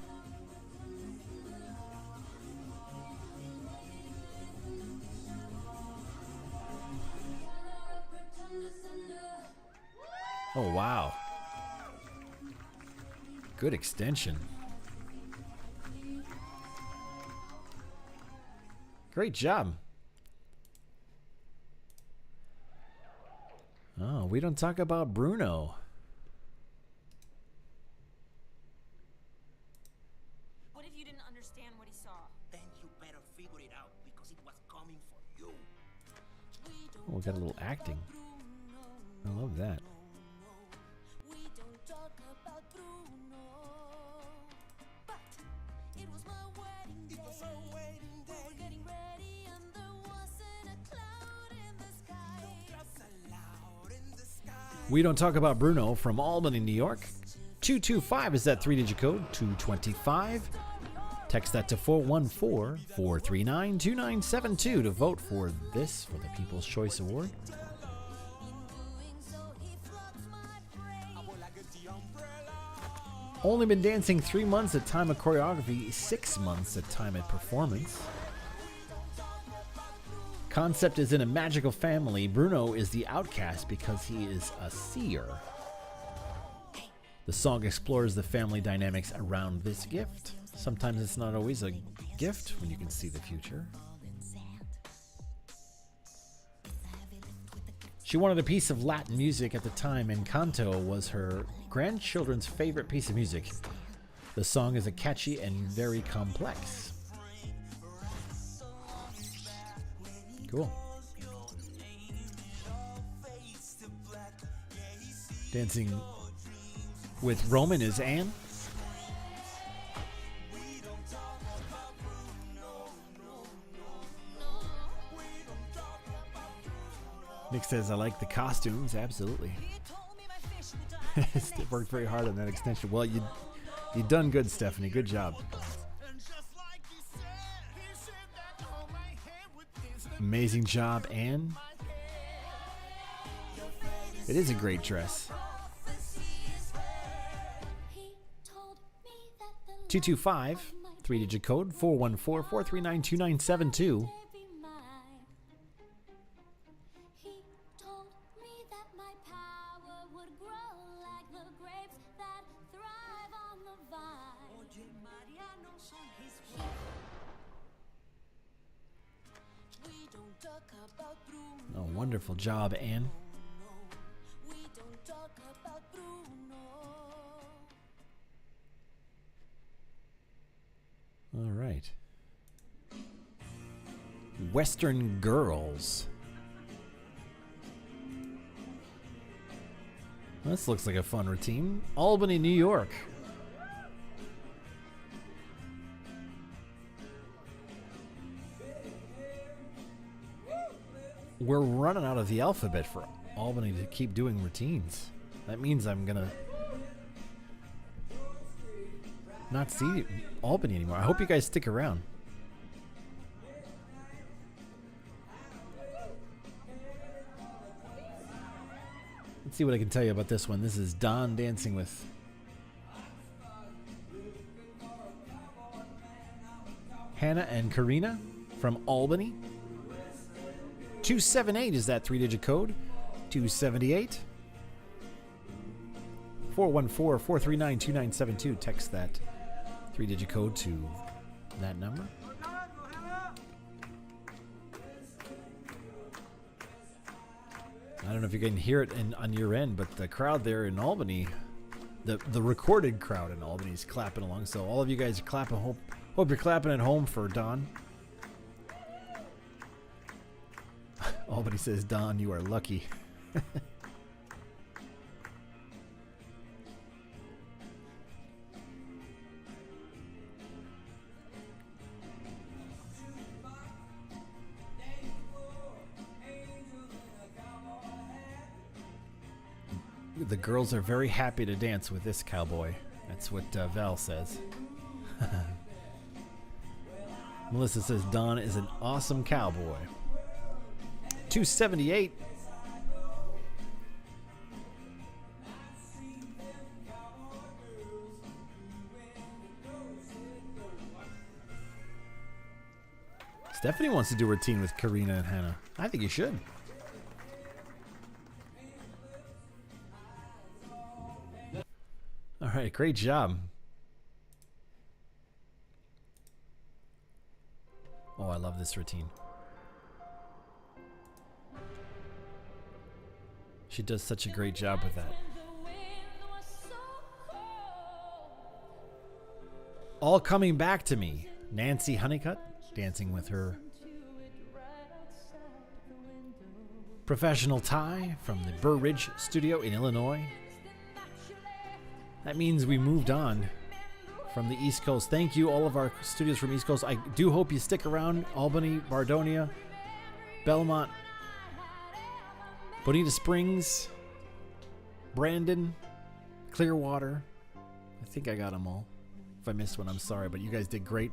Oh, wow. Good extension. Great job. Oh, we don't talk about Bruno. What if you didn't understand what he saw? Then you better figure it out because it was coming for you. Oh, we got a little acting. I love that. We don't talk about Bruno, but it was my wedding day. We were getting ready and there wasn't a cloud in the sky. We don't talk about Bruno from Albany, New York. 225 is that 3-digit code. 225. Text that to 414-439-2972 to vote for this for the People's Choice Award. Only been dancing 3 months at time of choreography, 6 months at time of performance. Concept is in a magical family. Bruno is the outcast because he is a seer. The song explores the family dynamics around this gift. Sometimes it's not always a gift when you can see the future. She wanted a piece of Latin music at the time, and canto was her grandchildren's favorite piece of music. The song is a catchy and very complex. Cool. Dancing with Roman is Anne. Nick says, I like the costumes. Absolutely. It worked very hard on that extension. Well, you done good, Stephanie. Good job. Amazing job, Anne. It is a great dress. 225, 3-digit code, 414-439-2972. Oh, wonderful job, Anne. Western Girls. This looks like a fun routine. Albany, New York. We're running out of the alphabet for Albany to keep doing routines. That means I'm gonna not see Albany anymore. I hope you guys stick around. Let's see what I can tell you about this one. This is Don dancing with Hannah and Karina from Albany. 278 is that 3-digit code. 278. 414-439-2972. Text that 3-digit code to that number. I don't know if you can hear it on your end, but the crowd there in Albany, the recorded crowd in Albany is clapping along. So all of you guys are clapping. Hope you're clapping at home for Don. Albany says, Don, you are lucky. The girls are very happy to dance with this cowboy. That's what Val says. Melissa says Don is an awesome cowboy. 278. Stephanie wants to do a routine with Karina and Hannah. I think you should. All right, great job. Oh, I love this routine. She does such a great job with that. All Coming Back to Me. Nancy Honeycutt dancing with her professional Thai from the Burr Ridge studio in Illinois. That means we moved on from the East Coast. Thank you, all of our studios from East Coast. I do hope you stick around. Albany, Bardonia, Belmont, Bonita Springs, Brandon, Clearwater. I think I got them all. If I missed one, I'm sorry, but you guys did great.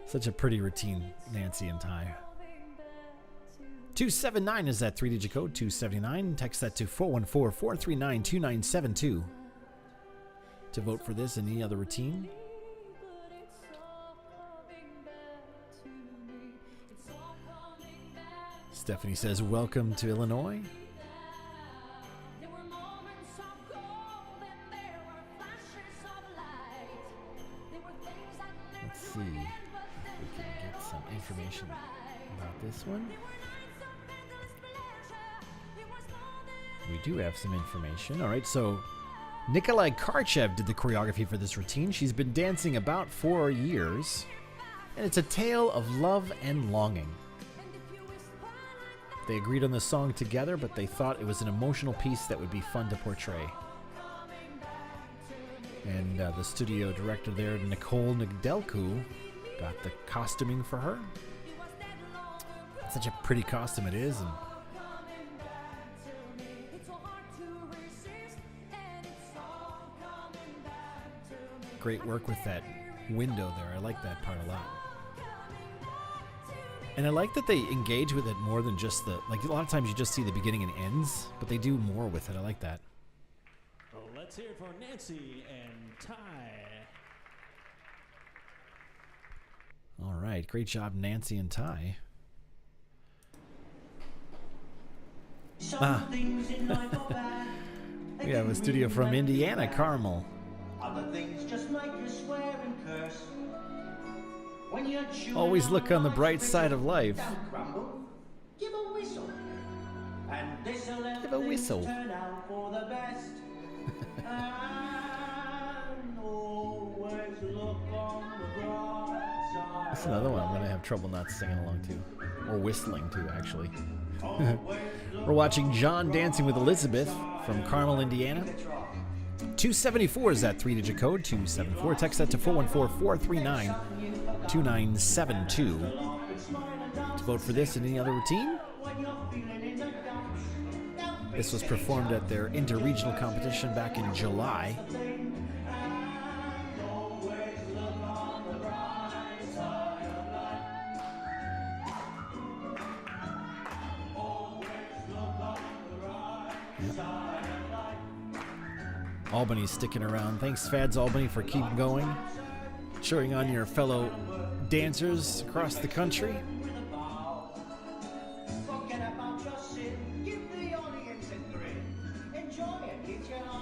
Such a pretty routine, Nancy and Ty. 279 is that 3-digit code, 279. Text that to 414-439-2972 to vote for this and any other routine. Stephanie says, welcome to Illinois. Let's see if we can get some information about this one. We do have some information. All right, so Nikolai Karchev did the choreography for this routine. She's been dancing about 4 years, and it's a tale of love and longing. They agreed on the song together, but they thought it was an emotional piece that would be fun to portray. And the studio director there, Nicole Nedelku, got the costuming for her. Such a pretty costume it is, and great work with that window there. I like that part a lot. And I like that they engage with it more than just the, like a lot of times you just see the beginning and ends, but they do more with it. I like that. Well, let's hear it for Nancy and Ty. All right, great job, Nancy and Ty. We have a studio from Indiana, Carmel. Other things just make you swear and curse. When you're Always look on the bright side of life. Don't grumble. Give a whistle. And this'll help Give a whistle. things turn out for the best. And always That's another one I'm going to have trouble not singing along to. Or whistling to, actually. We're watching John Dancing with Elizabeth from Carmel, Indiana. 274 is that 3-digit code. 274. Text that to 414-439-2972. To vote for this and any other routine. This was performed at their interregional competition back in July. Albany's sticking around. Thanks, Fads Albany, for keeping going. Cheering on your fellow dancers across the country.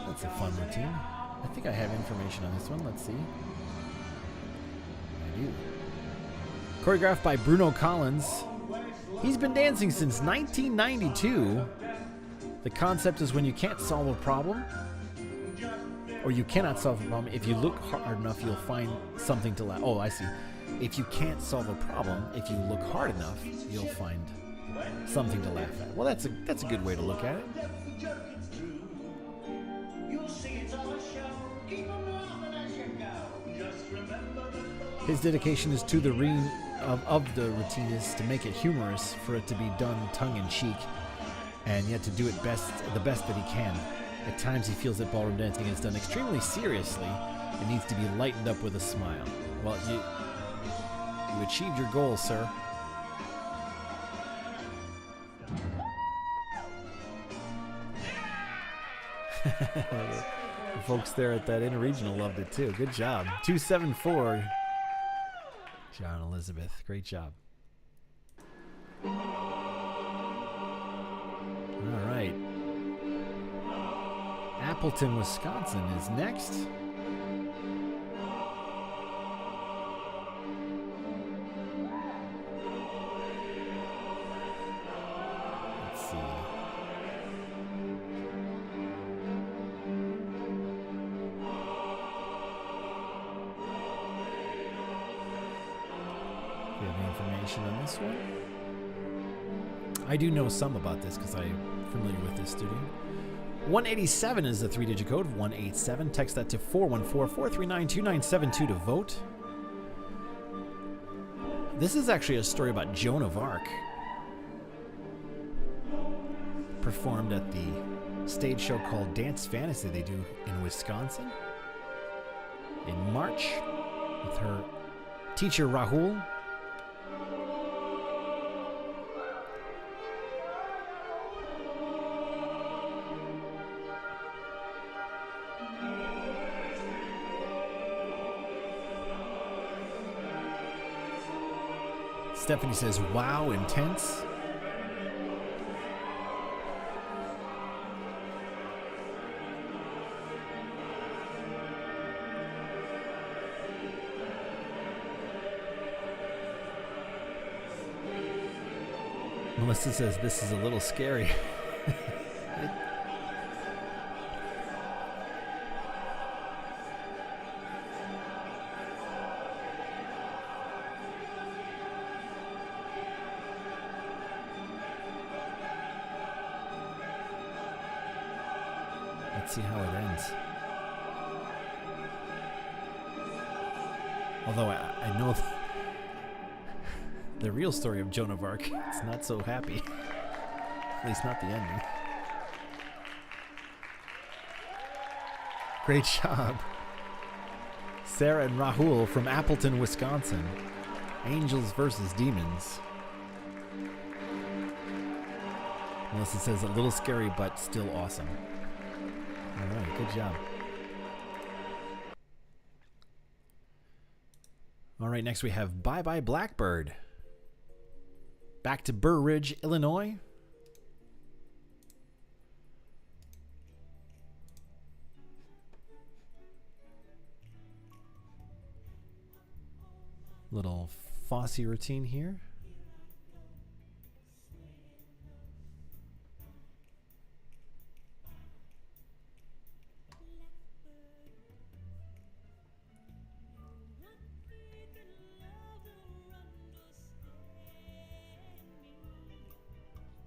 That's a fun routine. I think I have information on this one. Let's see. I do. Choreographed by Bruno Collins. He's been dancing since 1992. The concept is when you can't solve a problem, or you cannot solve a problem. If you look hard enough, you'll find something to laugh. Oh, I see. If you can't solve a problem, if you look hard enough, you'll find something to laugh at. Well, that's a good way to look at it. His dedication is to the of the routine is to make it humorous, for it to be done tongue-in-cheek, and yet to do it the best that he can. At times he feels that ballroom dancing is done extremely seriously and needs to be lightened up with a smile. Well, you achieved your goal, sir. The folks there at that interregional loved it too. Good job. 274. John Elizabeth. Great job. All right. Appleton, Wisconsin is next. Let's see. Do you have any information on this one? I do know some about this because I'm familiar with this studio. 187 is the 3-digit code. 187. Text that to 414-439-2972 to vote. This is actually a story about Joan of Arc. Performed at the stage show called Dance Fantasy they do in Wisconsin in March with her teacher Rahul. Stephanie says, wow, intense. Melissa says, this is a little scary. Let's see how it ends. Although I know the real story of Joan of Arc, it's not so happy. At least not the ending. Great job. Sarah and Rahul from Appleton, Wisconsin. Angels versus Demons. Melissa says, a little scary, but still awesome. All right, good job. All right, next we have Bye Bye Blackbird. Back to Burr Ridge, Illinois. Little Fosse routine here.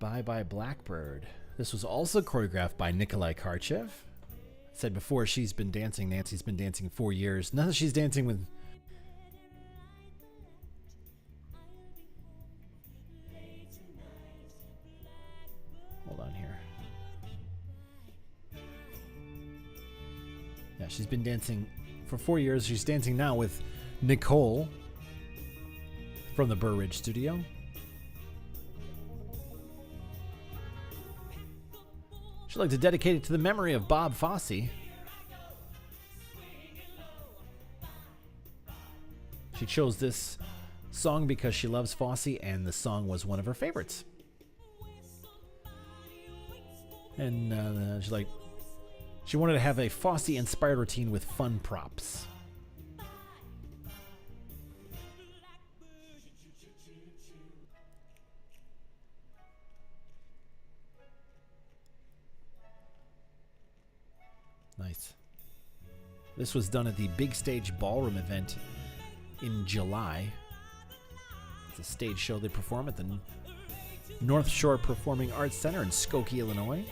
Bye Bye Blackbird. This was also choreographed by Nikolai Karchev. I said before, she's been dancing. Nancy's been dancing 4 years. Now that she's dancing with... Hold on here. Yeah, she's been dancing for 4 years. She's dancing now with Nicole from the Burr Ridge studio. She'd like to dedicate it to the memory of Bob Fosse. She chose this song because she loves Fosse, and the song was one of her favorites. And she wanted to have a Fosse-inspired routine with fun props. Nice. This was done at the Big Stage Ballroom event in July. It's a stage show they perform at the North Shore Performing Arts Center in Skokie, Illinois.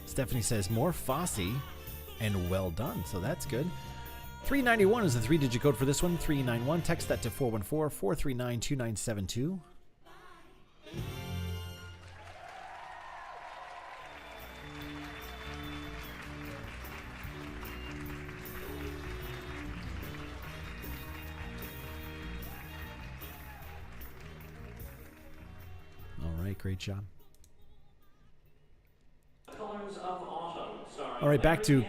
Stephanie says, more Fosse and well done, so that's good. 391 is the 3-digit code for this one. 391. Text that to 414-439-2972. Great job. Colors of Autumn. All right, back to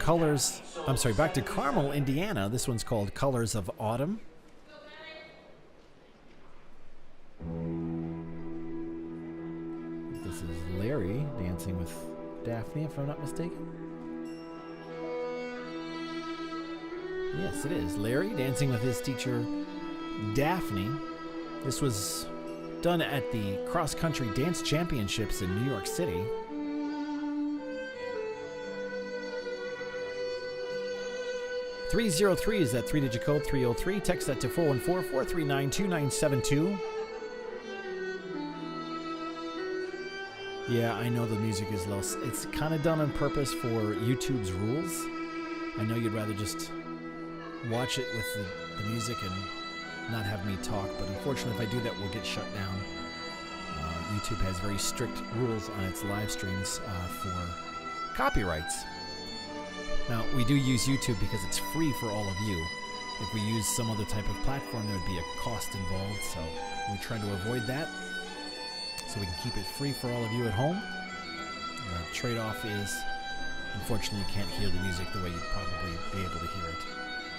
back to Carmel, Indiana. This one's called Colors of Autumn. This is Larry dancing with Daphne, if I'm not mistaken. Yes, it is. Larry dancing with his teacher, Daphne. This was done at the Cross Country Dance Championships in New York City. .303 is that 3-digit code. 303. Text that to 414-439-2972. Yeah, I know the music is low. It's kind of done on purpose for YouTube's rules. I know you'd rather just watch it with the music and not have me talk, but unfortunately if I do that, we'll get shut down. YouTube has very strict rules on its live streams for copyrights. Now, we do use YouTube because it's free for all of you. If we use some other type of platform, there would be a cost involved, so we try to avoid that so we can keep it free for all of you at home. The trade-off is, unfortunately, you can't hear the music the way you'd probably be able to hear it.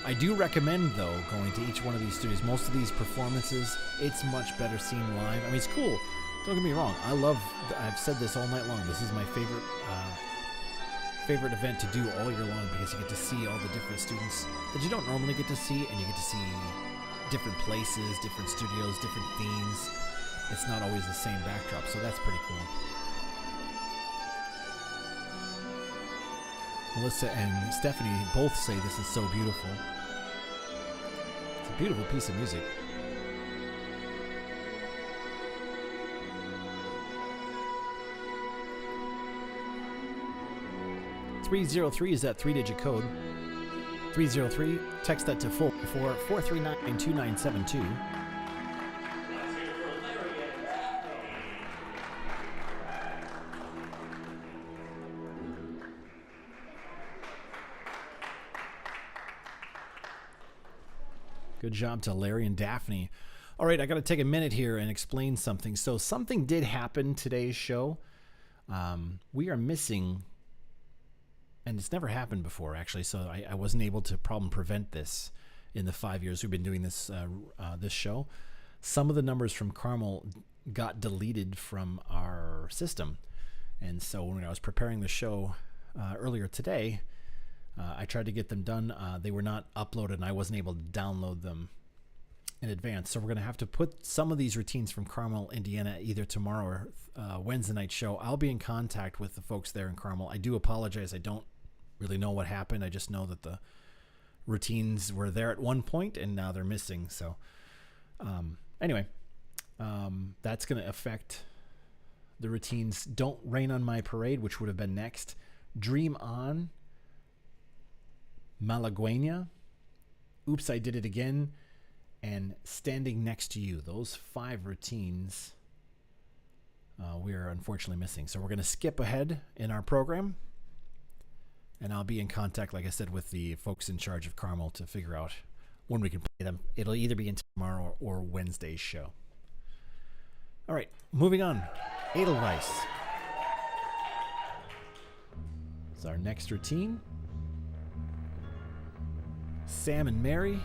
I do recommend, though, going to each one of these studios. Most of these performances, it's much better seen live. I mean, it's cool. Don't get me wrong. I've said this all night long. This is my favorite event to do all year long because you get to see all the different students that you don't normally get to see, and you get to see different places, different studios, different themes. It's not always the same backdrop, so that's pretty cool. Melissa and Stephanie both say this is so beautiful. It's a beautiful piece of music. .303 is that 3-digit code. 303. Text that to 439-2972. Good job to Larry and Daphne. All right, I got to take a minute here and explain something. So something did happen today's show. We are missing, and it's never happened before, actually, so I wasn't able to problem prevent this in the 5 years we've been doing this this show. Some of the numbers from Carmel got deleted from our system. And so when I was preparing the show earlier today, I tried to get them done. They were not uploaded, and I wasn't able to download them in advance. So we're going to have to put some of these routines from Carmel, Indiana, either tomorrow or Wednesday night show. I'll be in contact with the folks there in Carmel. I do apologize. I don't really know what happened. I just know that the routines were there at one point, and now they're missing. So anyway, That's going to affect the routines. Don't Rain on My Parade, which would have been next. Dream On. Malaguena. Oops, I Did It Again. And Standing Next to You. Those 5 routines we are unfortunately missing. So we're going to skip ahead in our program. And I'll be in contact, like I said, with the folks in charge of Carmel to figure out when we can play them. It'll either be in tomorrow or Wednesday's show. All right, moving on. Adel Vice. It's our next routine. Sam and Mary.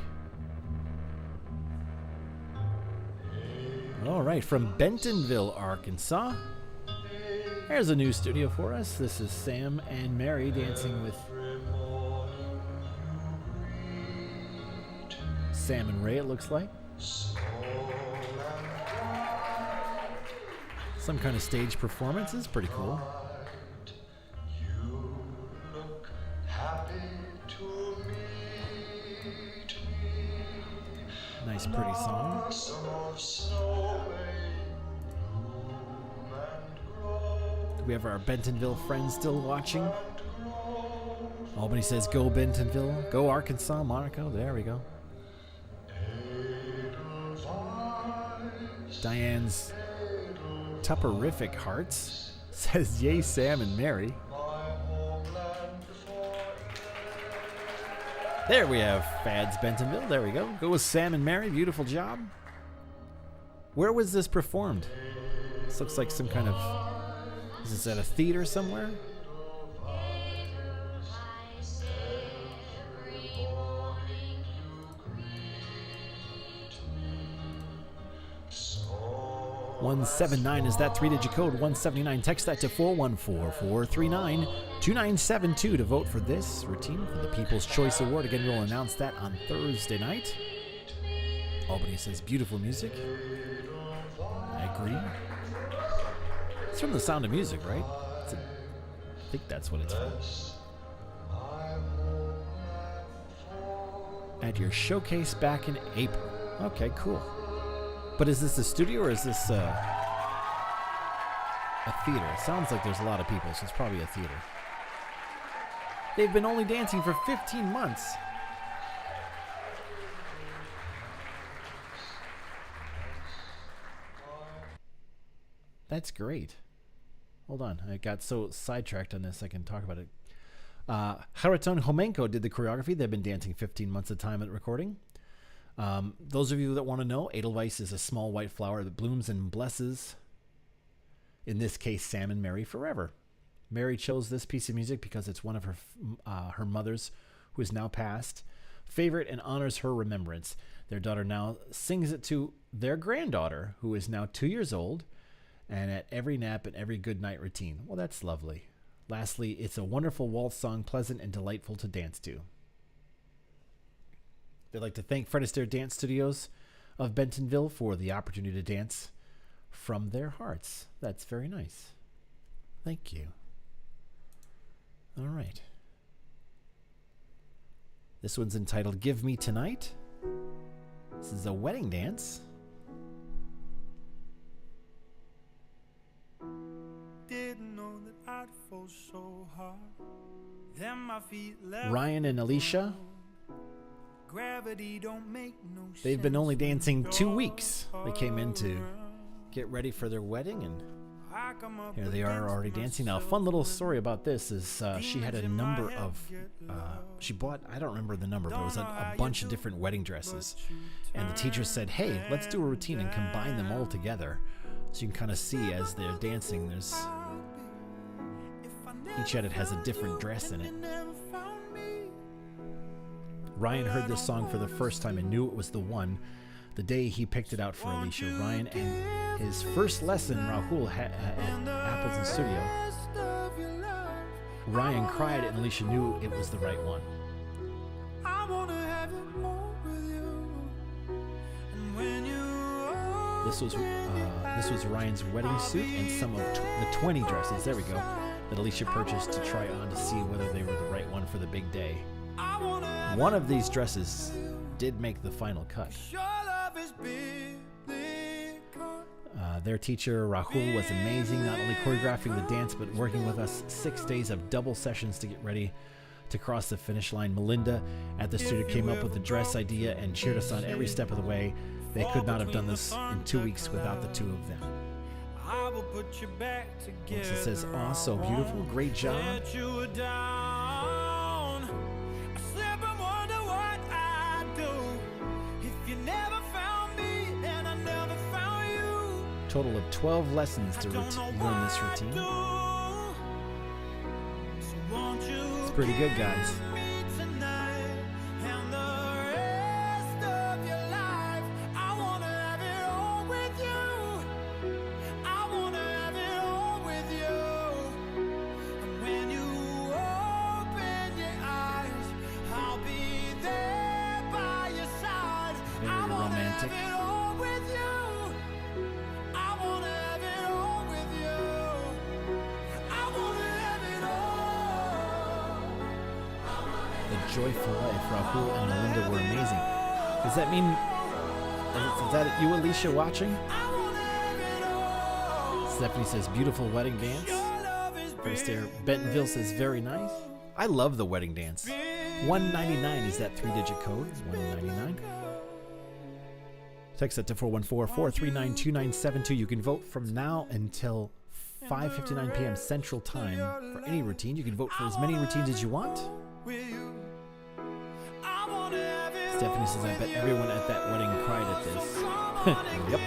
All right, from Bentonville, Arkansas. There's a new studio for us. This is Sam and Mary dancing with Sam and Ray, it looks like. Some kind of stage performance. Is pretty cool. Nice, pretty song. Do we have our Bentonville friends still watching? Albany says, go Bentonville. Go Arkansas, Monaco. There we go. Diane's Tupperific Hearts says, yay, Sam and Mary. There we have Fad's Bentonville. There we go. Go with Sam and Mary. Beautiful job. Where was this performed? This looks like some kind of... Is this at a theater somewhere? $179 is that 3-digit code. 179. Text that to 414-439-2972 to vote for this routine for the People's Choice Award. Again, we'll announce that on Thursday night. Albany says beautiful music. I agree. It's from The Sound of Music, right? I think that's what it's from. At your showcase back in April. Okay, cool. But is this a studio or is this a theater? It sounds like there's a lot of people, so it's probably a theater. They've been only dancing for 15 months. That's great. Hold on. I got so sidetracked on this I can talk about it. Haraton Homenko did the choreography. They've been dancing 15 months at a time at recording. Those of you that want to know, Edelweiss is a small white flower that blooms and blesses, in this case, Sam and Mary forever. Mary chose this piece of music because it's one of her mother's, who is now passed, favorite and honors her remembrance. Their daughter now sings it to their granddaughter, who is now 2 years old, and at every nap and every good night routine. Well, that's lovely. Lastly, it's a wonderful waltz song, pleasant and delightful to dance to. They'd like to thank Fred Astaire Dance Studios of Bentonville for the opportunity to dance from their hearts. That's very nice. Thank you. All right. This one's entitled Give Me Tonight. This is a wedding dance. Didn't know that I'd fall so hard. Then my feet left. Ryan and Alicia. Gravity don't make no sense. They've been only dancing 2 weeks. They came in to get ready for their wedding, and here they are already dancing. Now, a fun little story about this is she had a number of, she bought, I don't remember the number, but it was a bunch of different wedding dresses. And the teacher said, hey, let's do a routine and combine them all together. So you can kind of see as they're dancing, there's, each edit has a different dress in it. Ryan heard this song for the first time and knew it was the one the day he picked it out for Alicia. Ryan and his first lesson, Rahul, at Appleton Studio. Ryan cried and Alicia knew it was the right one. This was Ryan's wedding suit and some of the 20 dresses, there we go, that Alicia purchased to try on to see whether they were the right one for the big day. One of these dresses did make the final cut. Their teacher, Rahul, was amazing, not only choreographing the dance, but working with us 6 days of double sessions to get ready to cross the finish line. Melinda at the studio came up with the dress idea and cheered us on every step of the way. They could not have done this in 2 weeks without the two of them. Melissa says, "Aw, so beautiful, great job." Total of 12 lessons to learn this routine. It's pretty good, guys. Very romantic. Joyful Life, Rahul and Melinda were amazing. Does that mean, is that you, Alicia, watching? Stephanie says, beautiful wedding dance. Fred Astaire Bentonville says, very nice. I love the wedding dance. 199 is that 3-digit code. 199. Text that to 414-439-2972. You can vote from now until 5:59 p.m. Central Time for any routine. You can vote for as many routines as you want. Stephanie says, I bet everyone at that wedding cried at this. Yep.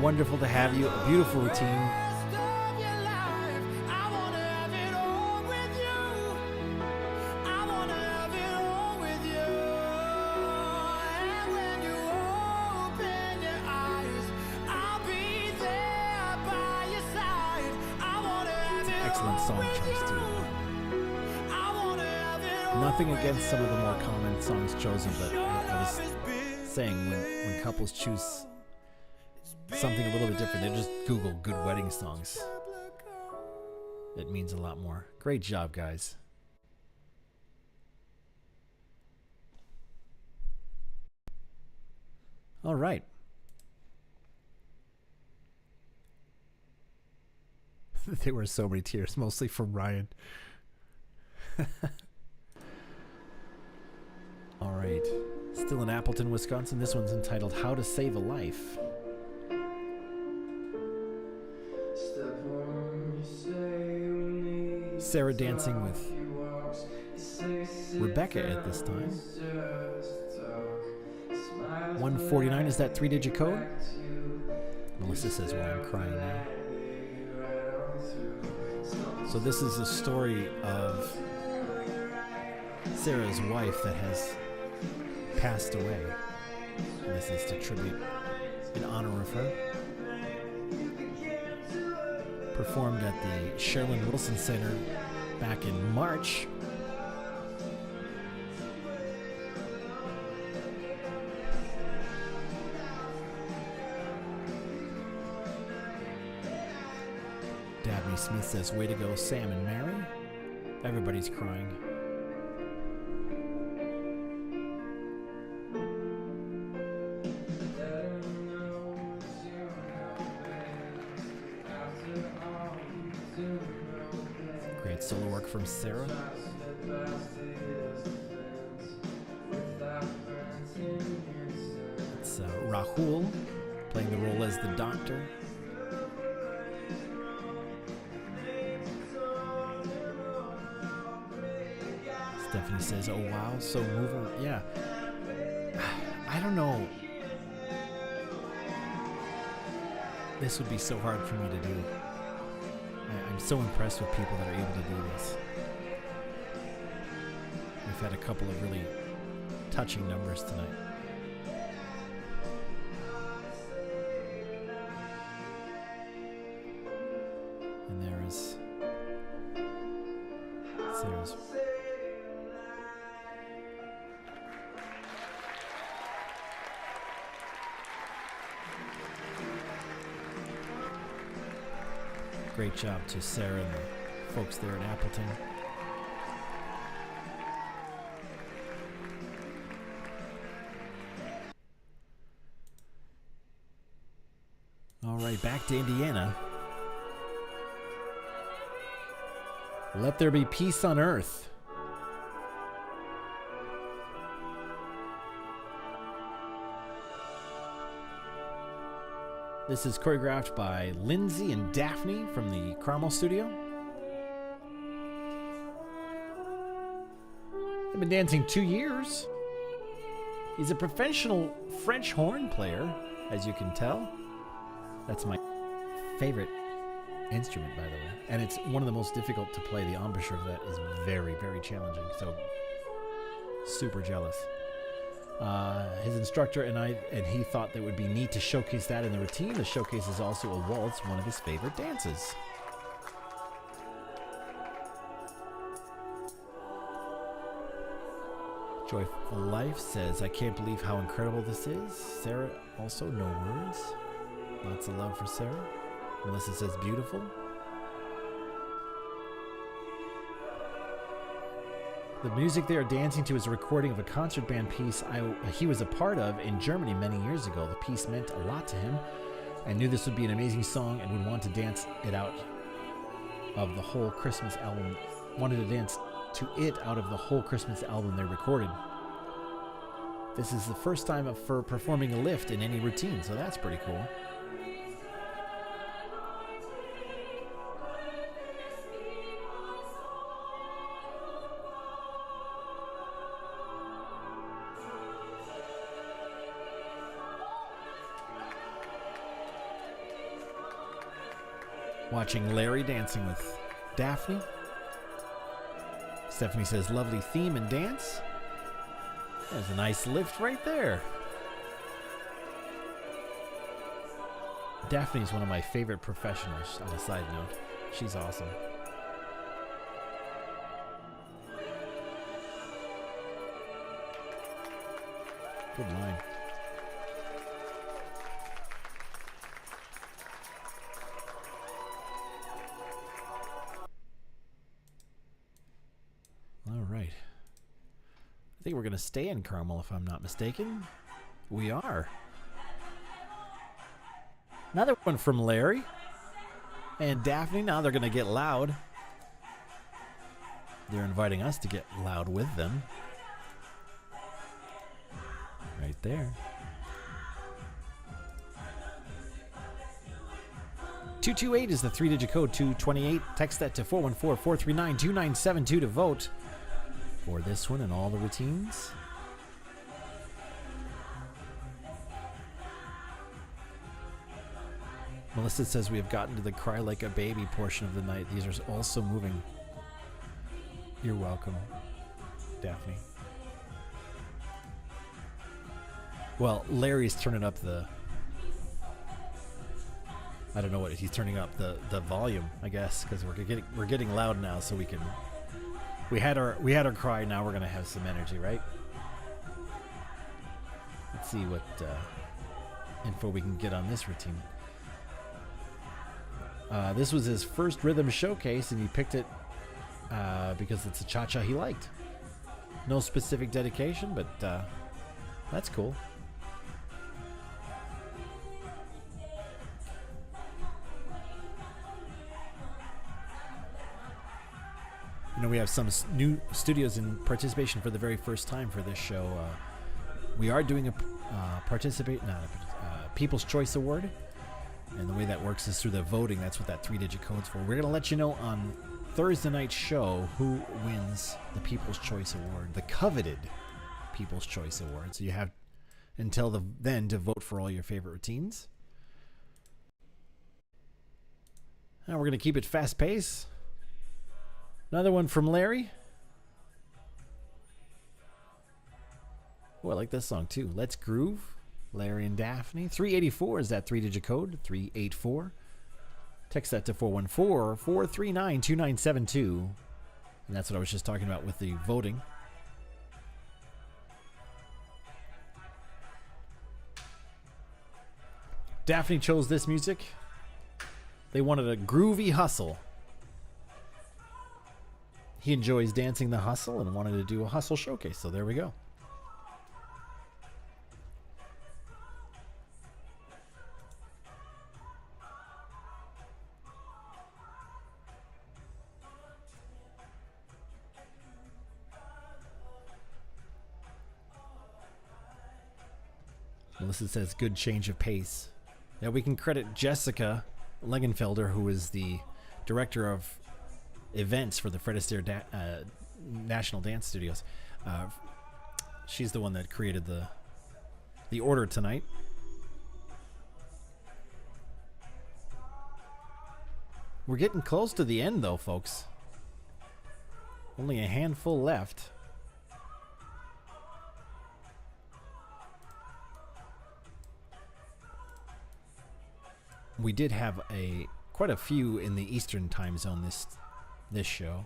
Wonderful to have you. A beautiful routine. Excellent song choice too. Nothing against some of the more common songs chosen, but I was saying when couples choose something a little bit different, they just Google good wedding songs. It means a lot more. Great job, guys. All right. There were so many tears, mostly from Ryan. All right. Still in Appleton, Wisconsin. This one's entitled How to Save a Life. Sarah dancing with Rebecca at this time. 149 is that 3-digit code? Melissa says, well, I'm crying now. So this is a story of Sarah's wife that has passed away. And this is to tribute in honor of her. Performed at the Sherwin Wilson Center back in March. Dabney Smith says, way to go, Sam and Mary. Everybody's crying. Great solo work from Sarah. It's Rahul playing the role as the doctor. Stephanie says, oh wow, so moving. Yeah. I don't know. This would be so hard for me to do. I'm so impressed with people that are able to do this. We've had a couple of really touching numbers tonight. And there is Sarah's. Great job to Sarah and the folks there in Appleton. right, back to Indiana. Let there be peace on earth. This is choreographed by Lindsay and Daphne from the Cromwell Studio. They've been dancing 2 years. He's a professional French horn player, as you can tell. That's my favorite instrument, by the way. And it's one of the most difficult to play. The embouchure of that is very, very challenging. So, super jealous. His instructor and he thought that it would be neat to showcase that in the routine. The showcase is also a waltz, one of his favorite dances. Joyful Life says, I can't believe how incredible this is. Sarah also, no words. Lots of love for Sarah. Melissa says, beautiful. The music they are dancing to is a recording of a concert band piece he was a part of in Germany many years ago. The piece meant a lot to him and knew this would be an amazing song and would want to dance it out of the whole Christmas album. Wanted to dance to it out of the whole Christmas album they recorded. This is the first time for performing a lift in any routine, so that's pretty cool. Watching Larry dancing with Daphne. Stephanie says, lovely theme and dance. There's a nice lift right there. Daphne's one of my favorite professionals, on a side note. She's awesome. Good line. All right. I think we're going to stay in Carmel, if I'm not mistaken. We are. Another one from Larry and Daphne. Now they're going to get loud. They're inviting us to get loud with them. Right there. 228 is the 3-digit code, 228. Text that to 414-439-2972 to vote for this one and all the routines. Melissa says we have gotten to the cry like a baby portion of the night. These are also moving. You're welcome, Daphne. Well, Larry's turning up the... I don't know what he's turning up the volume, I guess, because we're getting loud now, so we can. We had our cry. Now we're gonna have some energy, right? Let's see what info we can get on this routine. This was his first rhythm showcase, and he picked it because it's a cha-cha he liked. No specific dedication, but that's cool. You know, we have some new studios in participation for the very first time for this show. We are doing a People's Choice Award, and the way that works is through the voting. That's what that 3-digit code's for. We're going to let you know on Thursday night's show who wins the People's Choice Award, the coveted People's Choice Award. So you have until then to vote for all your favorite routines. Now we're going to keep it fast pace. Another one from Larry. Oh, I like this song too. Let's Groove. Larry and Daphne. 384 is that 3-digit code. 384. Text that to 414-439-2972. And that's what I was just talking about with the voting. Daphne chose this music. They wanted a groovy hustle. He enjoys dancing the hustle and wanted to do a hustle showcase, so there we go. Melissa says good change of pace. Yeah, we can credit Jessica Legenfelder, who is the director of events for the Fred Astaire National Dance Studios. She's the one that created the order tonight. We're getting close to the end, though, folks. Only a handful left. We did have quite a few in the Eastern time zone this show.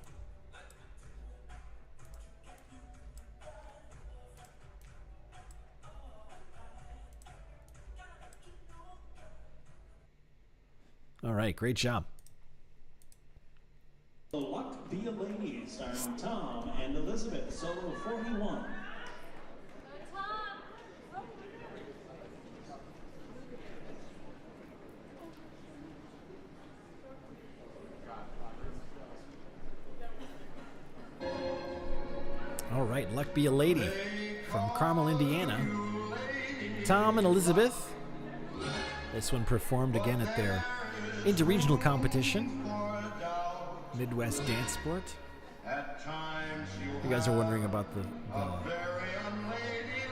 All right, great job. Like Be a Lady, starring Tom and Elizabeth, solo 41. All right, Luck Be a Lady from Carmel, Indiana. Tom and Elizabeth. This one performed again at their interregional competition, Midwest Dance Sport. You guys are wondering about the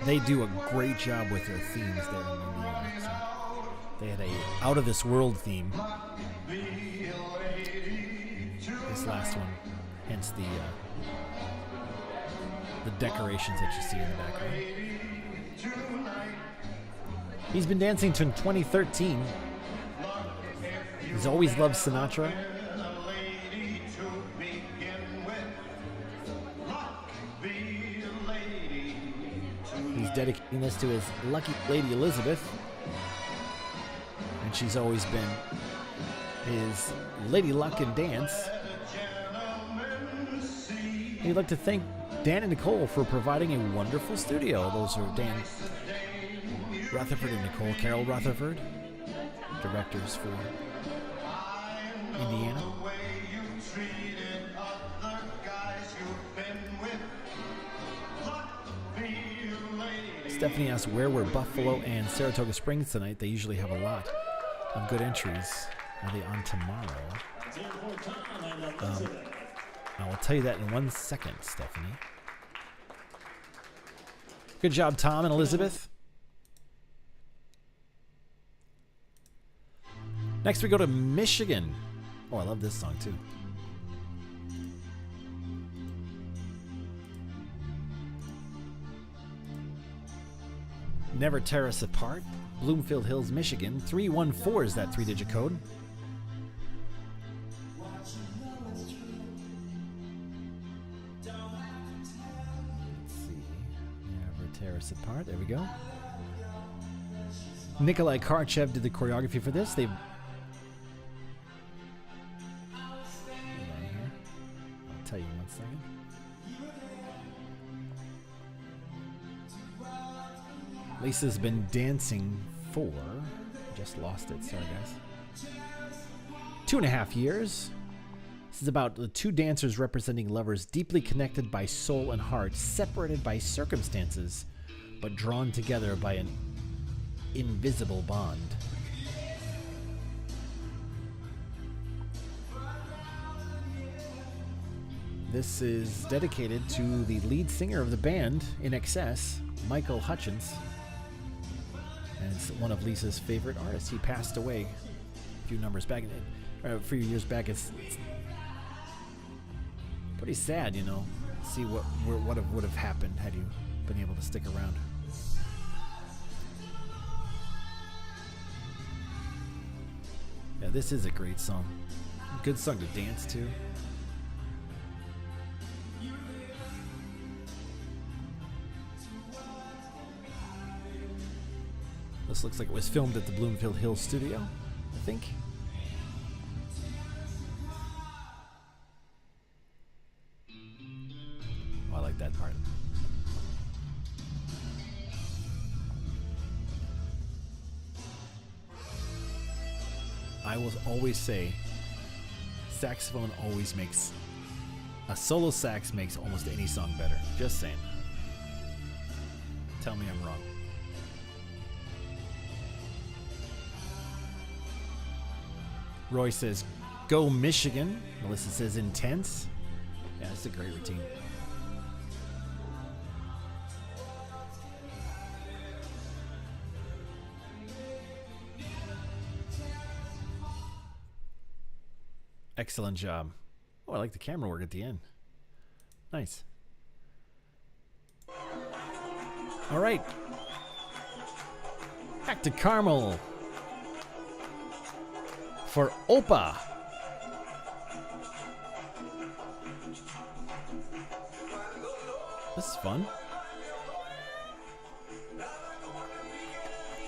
they do a great job with their themes there in Indiana. So they had a out of this world theme. This last one, hence the decorations that you see in the background. He's been dancing since 2013. He's always loved Sinatra. He's dedicating this to his lucky lady Elizabeth. And she's always been his lady luck in dance. He'd like to thank Dan and Nicole for providing a wonderful studio. Those are Dan Rutherford and Nicole Carol Rutherford, directors for Indiana. Stephanie asks where were Buffalo and Saratoga Springs tonight. They usually have a lot of good entries. Are they on tomorrow? I will tell you that in 1 second, Stephanie. Good job, Tom and Elizabeth. Next we go to Michigan. Oh, I love this song too. Never Tear Us Apart, Bloomfield Hills, Michigan. 314 is that 3-digit code. Let's see. Never Tear Us Apart. There we go. Nikolai Karchev did the choreography for this. Hold on here. I'll tell you in 1 second. Lisa's been dancing for, just lost it, sorry guys, 2.5 years. This is about the two dancers representing lovers deeply connected by soul and heart, separated by circumstances, but drawn together by an invisible bond. This is dedicated to the lead singer of the band, In Excess, Michael Hutchins. And it's one of Lisa's favorite artists. He passed away a few years back. It's pretty sad, you know. See what would have happened had you been able to stick around. Yeah, this is a great song. Good song to dance to. This looks like it was filmed at the Bloomfield Hills studio, I think. Oh, I like that part. I will always say, saxophone always makes, a solo sax makes almost any song better. Just saying. Tell me I'm wrong. Roy says, go Michigan. Melissa says, intense. Yeah, it's a great routine. Excellent job. Oh, I like the camera work at the end. Nice. All right. Back to Carmel for Opa. This is fun.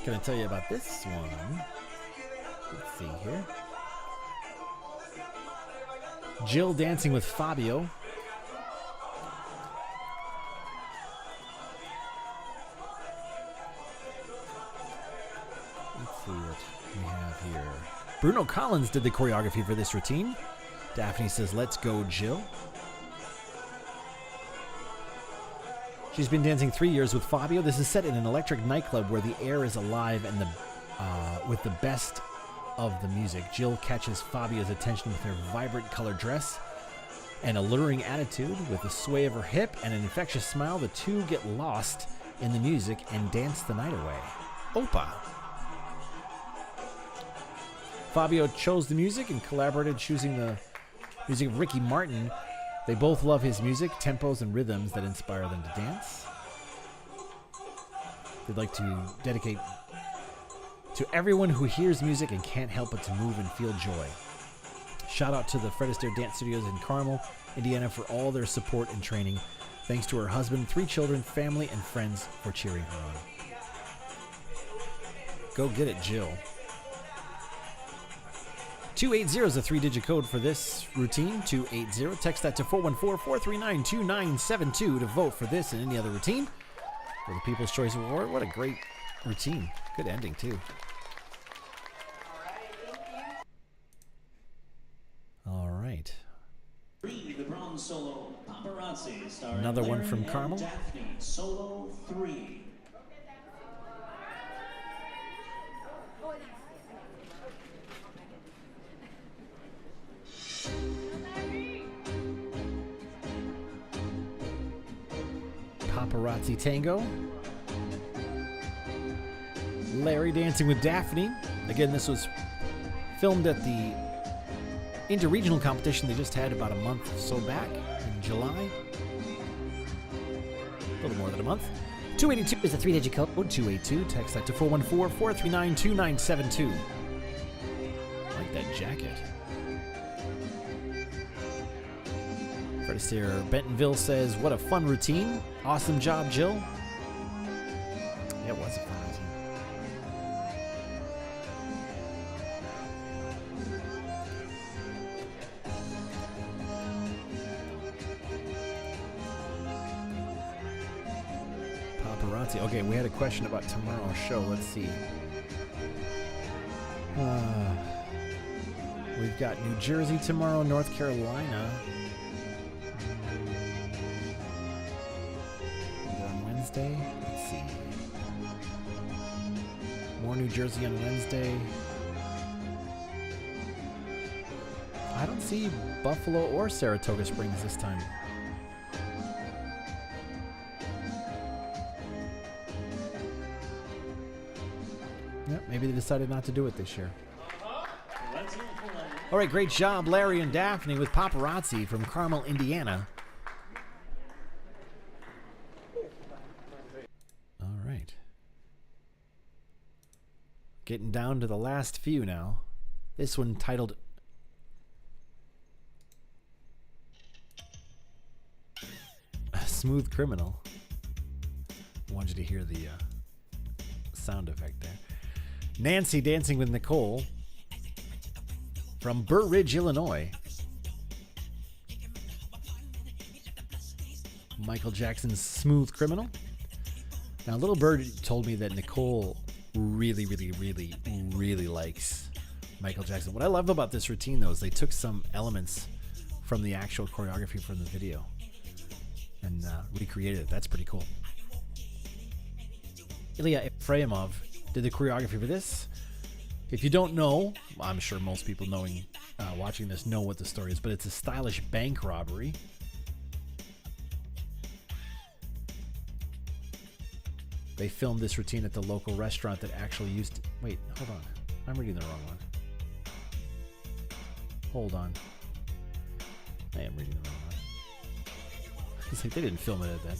Can I tell you about this one? Let's see here. Jill dancing with Fabio. Let's see what we have here. Bruno Collins did the choreography for this routine. Daphne says, let's go, Jill. She's been dancing 3 years with Fabio. This is set in an electric nightclub where the air is alive and with the best of the music. Jill catches Fabio's attention with her vibrant colored dress and alluring attitude. With a sway of her hip and an infectious smile, the two get lost in the music and dance the night away. Opa. Fabio chose the music and collaborated choosing the music of Ricky Martin. They both love his music, tempos, and rhythms that inspire them to dance. They'd like to dedicate to everyone who hears music and can't help but to move and feel joy. Shout out to the Fred Astaire Dance Studios in Carmel, Indiana for all their support and training. Thanks to her husband, 3 children, family, and friends for cheering her on. Go get it, Jill. 280 is a 3-digit code for this routine. 280. Text that to 414-439-2972 to vote for this and any other routine for the People's Choice Award. What a great routine. Good ending, too. All right. The bronze solo, Paparazzi, starring Another one Larry from and Carmel. Daphne, solo 3. Paparazzi Tango. Larry dancing with Daphne. Again, this was filmed at the interregional competition they just had about a month or so back in July. A little more than a month. 282 is the 3-digit code. 282. Text that to 414-439-2972. I like that jacket. Fred Astaire Bentonville says, what a fun routine. Awesome job, Jill. Yeah, it was a fun routine. Paparazzi. Okay, we had a question about tomorrow's show. Let's see. We've got New Jersey tomorrow, North Carolina. Wednesday. Let's see. More New Jersey on Wednesday. I don't see Buffalo or Saratoga Springs this time. Yep, maybe they decided not to do it this year. All right, great job, Larry and Daphne with Paparazzi from Carmel, Indiana. Getting down to the last few now. This one titled Smooth Criminal. I want you to hear the sound effect there. Nancy dancing with Nicole from Burr Ridge, Illinois. Michael Jackson's Smooth Criminal. Now, Little Bird told me that Nicole really likes Michael Jackson. What I love about this routine, though, is they took some elements from the actual choreography from the video and recreated it. That's pretty cool. Ilya Efremov did the choreography for this. If you don't know, I'm sure most people watching this know what the story is, but it's a stylish bank robbery. They filmed this routine at the local restaurant that actually used... Wait, hold on. I'm reading the wrong one. Hold on. I am reading the wrong one. It's like they didn't film it at that.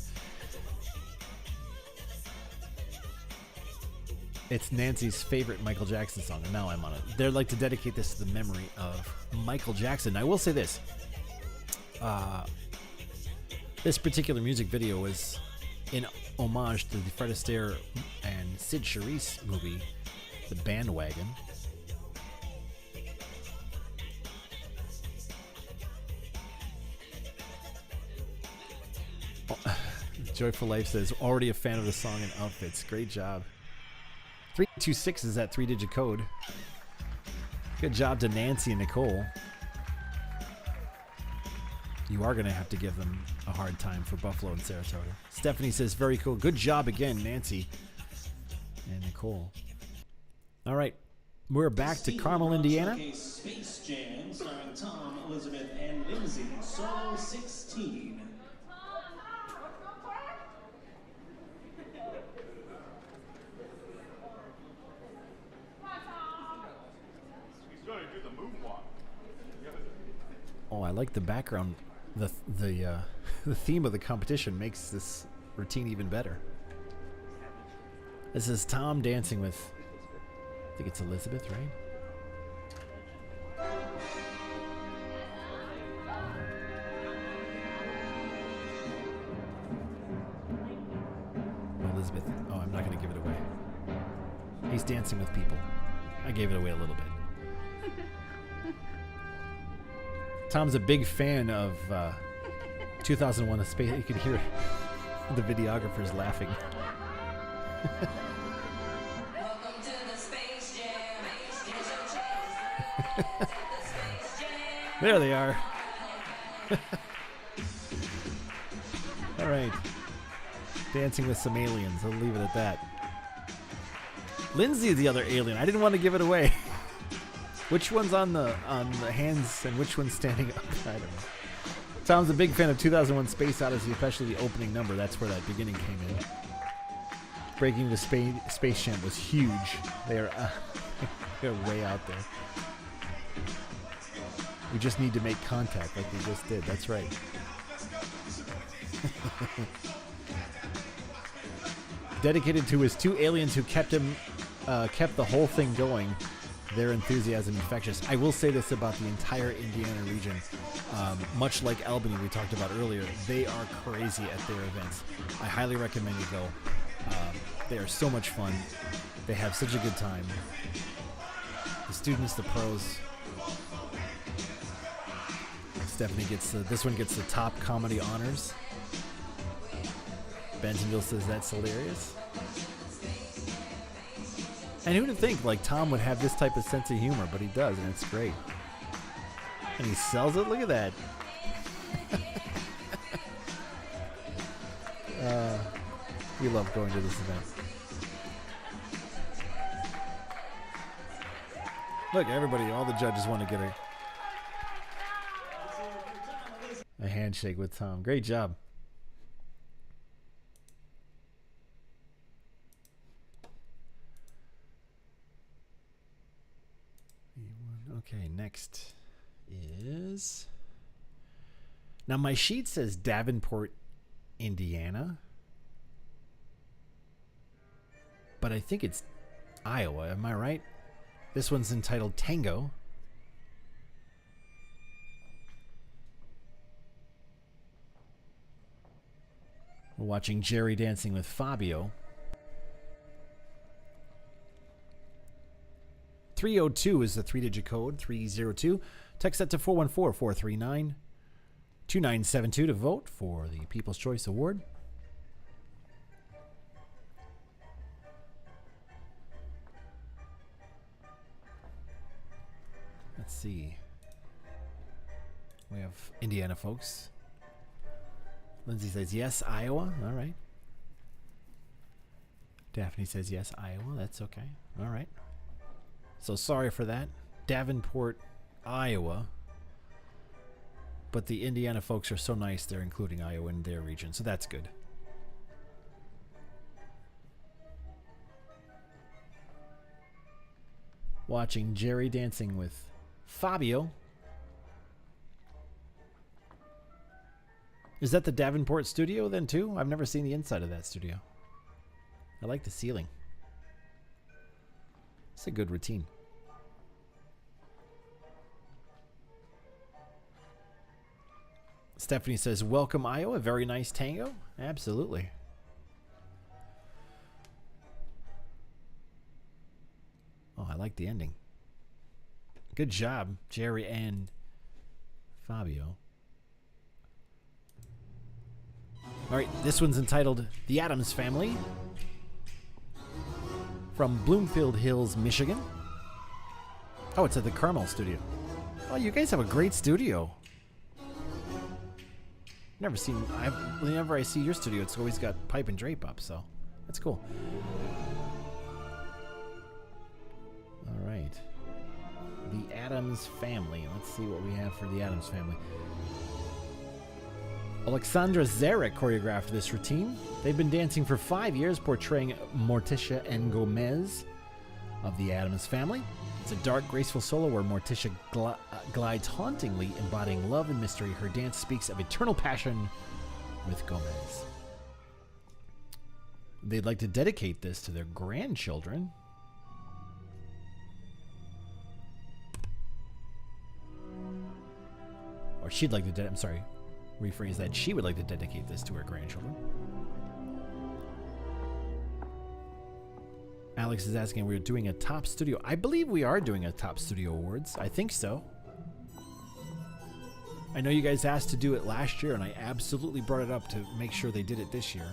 It's Nancy's favorite Michael Jackson song, and now I'm on it. They'd like to dedicate this to the memory of Michael Jackson. I will say this. This particular music video was in homage to the Fred Astaire and Sid Charisse movie, The Bandwagon. Oh, Joyful Life says, already a fan of the song and outfits. Great job. 326 is that 3-digit code. Good job to Nancy and Nicole. You are going to have to give them a hard time for Buffalo and Saratoga. Stephanie says, very cool. Good job again, Nancy and Nicole. All right. We're back to Carmel, Indiana. Space Jam starring Tom, Elizabeth, and Lindsay. Solo 16. Oh, I like the background. The theme of the competition makes this routine even better. This is Tom dancing with, I think it's Elizabeth, right? Elizabeth. Oh, I'm not going to give it away. He's dancing with people. I gave it away a little bit. Tom's a big fan of 2001: A Space. You can hear the videographers laughing. Welcome to the Space Jam. There they are. All right. Dancing with some aliens. I'll leave it at that. Lindsay is the other alien. I didn't want to give it away. Which one's on the hands and which one's standing up? I don't know. Tom's a big fan of 2001: Space Odyssey, especially the opening number. That's where that beginning came in. Breaking the Space Jam was huge. They're way out there. We just need to make contact like we just did. That's right. Dedicated to his two aliens who kept the whole thing going. Their enthusiasm infectious. I will say this about the entire Indiana region. Much like Albany we talked about earlier, they are crazy at their events. I highly recommend you go. They are so much fun. They have such a good time. The students, the pros. Stephanie gets this one gets the top comedy honors. Bentonville says that's hilarious. And who'd have think like Tom would have this type of sense of humor, but he does, and it's great. And he sells it. Look at that. We love going to this event. Look, everybody, all the judges want to get a handshake with Tom. Great job. Okay, next is... Now, my sheet says Davenport, Indiana. But I think it's Iowa. Am I right? This one's entitled Tango. We're watching Jerry dancing with Fabio. 302 is the 3-digit code, 302. Text that to 414-439-2972 to vote for the People's Choice Award. Let's see. We have Indiana folks. Lindsay says yes, Iowa. All right. Daphne says yes, Iowa. That's okay. All right. So sorry for that. Davenport, Iowa. But the Indiana folks are so nice, they're including Iowa in their region, so that's good. Watching Jerry dancing with Fabio. Is that the Davenport studio then too? I've never seen the inside of that studio. I like the ceiling. It's a good routine. Stephanie says, welcome Iowa, very nice tango. Absolutely. Oh, I like the ending. Good job, Jerry and Fabio. All right, this one's entitled The Addams Family from Bloomfield Hills, Michigan. Oh, it's at the Carmel studio. Oh, you guys have a great studio. Whenever I see your studio, it's always got pipe and drape up, so that's cool. All right. The Addams Family. Let's see what we have for the Addams Family. Alexandra Zarek choreographed this routine. They've been dancing for 5 years, portraying Morticia and Gomez of the Addams Family. It's a dark, graceful solo where Morticia glides hauntingly, embodying love and mystery. Her dance speaks of eternal passion with Gomez. They'd like to dedicate this to their grandchildren. Or she'd like to, rephrase that. She would like to dedicate this to her grandchildren. Alex is asking if we're doing a top studio. I believe we are doing a top studio awards. I think so. I know you guys asked to do it last year, and I absolutely brought it up to make sure they did it this year.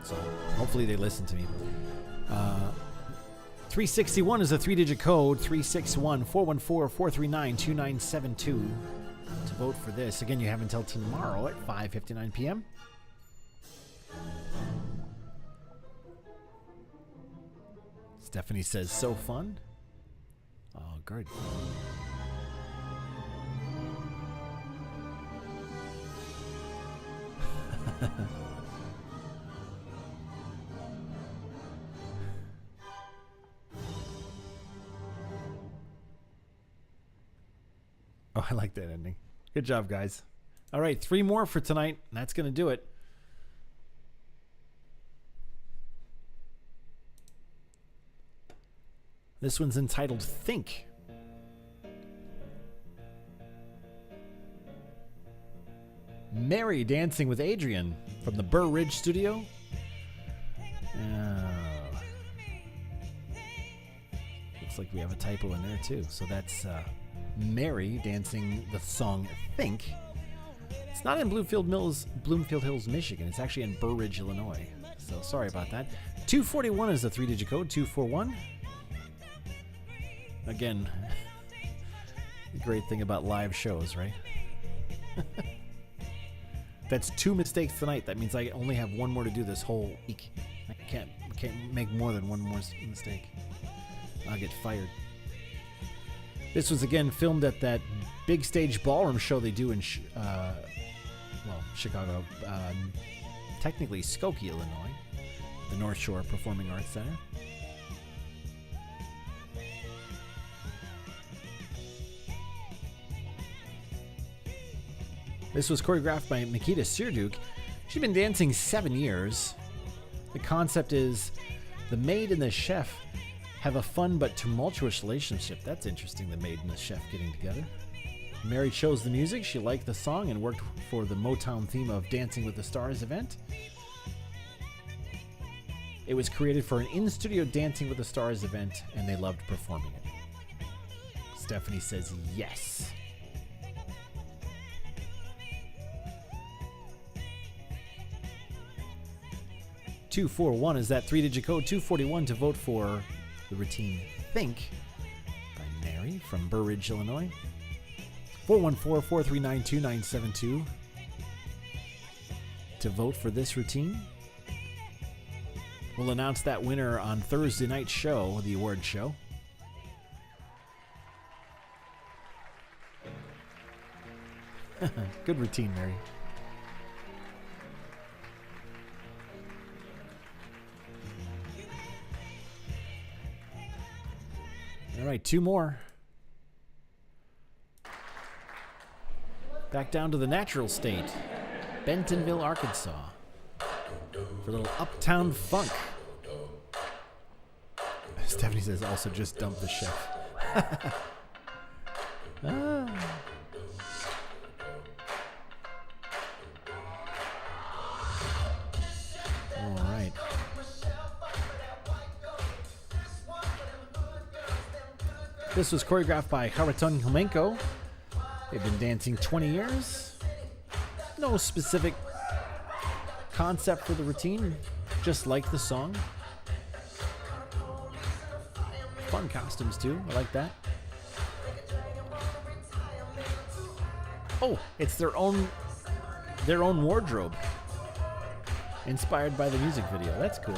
So hopefully they listen to me. 361 is a 3-digit code. 361-414-439-2972 to vote for this. Again, you have until tomorrow at 5:59 p.m. Stephanie says, so fun. Oh, good. Oh, I like that ending. Good job, guys. All right, 3 more for tonight, and that's going to do it. This one's entitled Think. Mary dancing with Adrian from the Burr Ridge studio. Looks like we have a typo in there too. So that's Mary dancing the song Think. It's not in Bloomfield Hills, Michigan. It's actually in Burr Ridge, Illinois. So sorry about that. 241 is the 3-digit code. 241. Again, the great thing about live shows, right? That's 2 mistakes tonight. That means I only have 1 more to do this whole week. I can't make more than 1 more mistake. I'll get fired. This was again filmed at that big stage ballroom show they do in Chicago, technically Skokie, Illinois, the North Shore Performing Arts Center. This was choreographed by Mikita Sirduk. She's been dancing 7 years. The concept is the maid and the chef have a fun but tumultuous relationship. That's interesting, the maid and the chef getting together. Mary chose the music. She liked the song and worked for the Motown theme of Dancing with the Stars event. It was created for an in-studio Dancing with the Stars event, and they loved performing it. Stephanie says yes. .241 is that 3-digit code. 241 to vote for the routine Think by Mary from Burr Ridge, Illinois. 414-439-2972 to vote for this routine. We'll announce that winner on Thursday night's show, the award show. Good routine, Mary. All right, 2 more. Back down to the natural state, Bentonville, Arkansas, for a little Uptown Funk. Stephanie says also just dump the chef. Ah. All right. This was choreographed by Haraton Homenko. They've been dancing 20 years. No specific concept for the routine, just like the song. Fun costumes too, I like that. Oh, it's their own wardrobe, inspired by the music video. That's cool.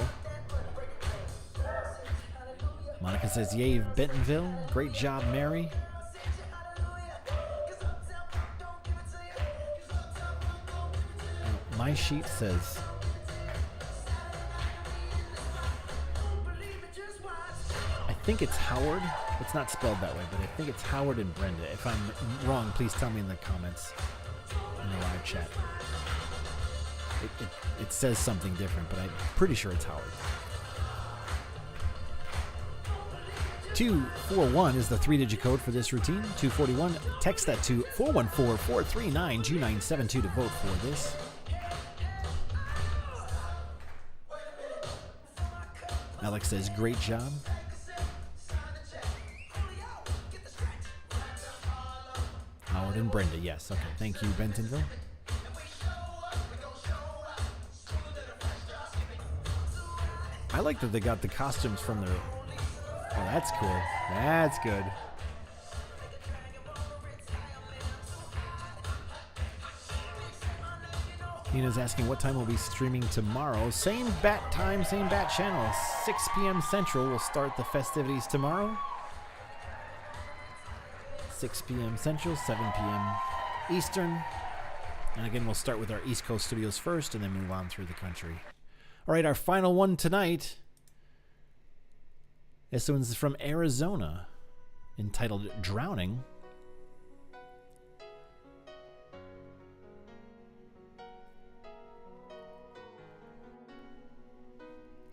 Monica says, yay, Bentonville. Great job, Mary. My sheet says, I think it's Howard. It's not spelled that way, but I think it's Howard and Brenda. If I'm wrong, please tell me in the comments in the live chat. It says something different, but I'm pretty sure it's Howard. 241 is the 3-digit code for this routine. 241. Text that to 414-439-2972 to vote for this. Alex says, great job. Howard and Brenda, yes. Okay, thank you, Bentonville. I like that they got the costumes from their... Oh, that's cool. That's good. Nina's asking what time we'll be streaming tomorrow. Same bat time, same bat channel. 6 p.m. Central. We'll start the festivities tomorrow. 6 p.m. Central, 7 p.m. Eastern. And again, we'll start with our East Coast studios first and then move on through the country. All right, our final one tonight. This one's from Arizona, entitled Drowning.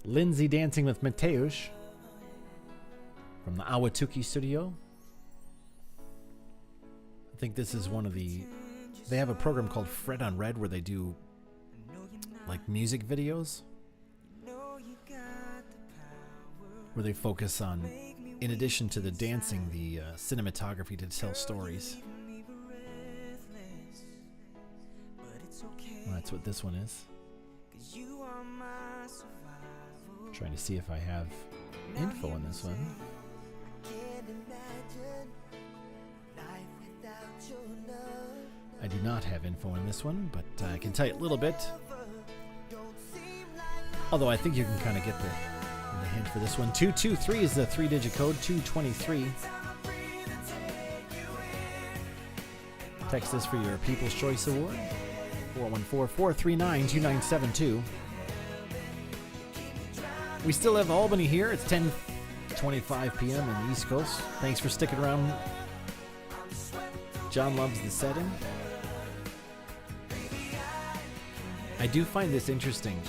Lindsay dancing with Mateusz from the Ahwatukee studio. I think this is one of the... They have a program called Fred on Red where they do like music videos, where they focus on, in addition to the dancing, the cinematography to tell stories. Well, that's what this one is. Trying to see if I have info on this one. I do not have info on this one, but I can tell you a little bit. Although I think you can kind of get the hint for this one. 223 is the 3-digit code. 223. Text this for your People's Choice Award. 414-439-2972. We still have Albany here. It's 10:25 p.m. on the East Coast. Thanks for sticking around. John loves the setting. I do find this interesting.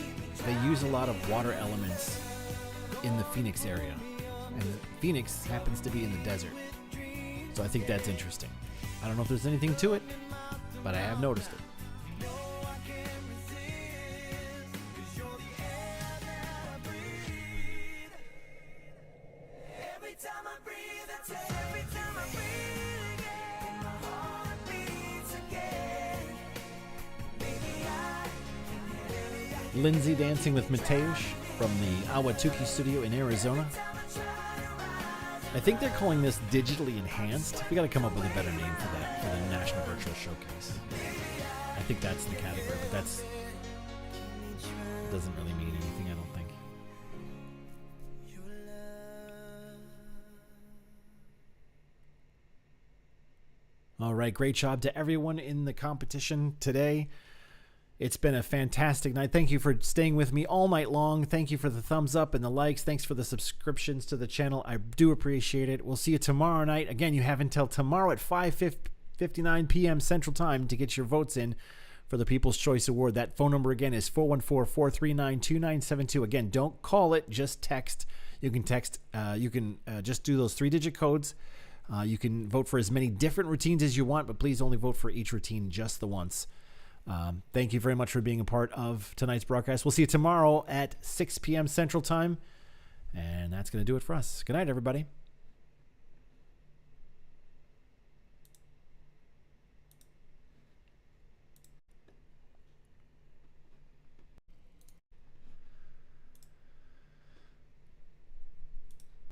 They use a lot of water elements in the Phoenix area. And Phoenix happens to be in the desert. So I think that's interesting. I don't know if there's anything to it, but I have noticed it. Lindsay dancing with Mateusz from the Ahwatukee studio in Arizona. I think they're calling this digitally enhanced. We got to come up with a better name for that, for the National Virtual Showcase. I think that's the category, but that's doesn't really mean anything, I don't think. All right, great job to everyone in the competition today. It's been a fantastic night. Thank you for staying with me all night long. Thank you for the thumbs up and the likes. Thanks for the subscriptions to the channel. I do appreciate it. We'll see you tomorrow night. Again, you have until tomorrow at 5:59 p.m. Central Time to get your votes in for the People's Choice Award. That phone number again is 414-439-2972. Again, don't call it, just text. You can text. You can just do those 3-digit codes. You can vote for as many different routines as you want, but please only vote for each routine just the once. Thank you very much for being a part of tonight's broadcast. We'll see you tomorrow at 6 p.m. Central Time. And that's going to do it for us. Good night, everybody.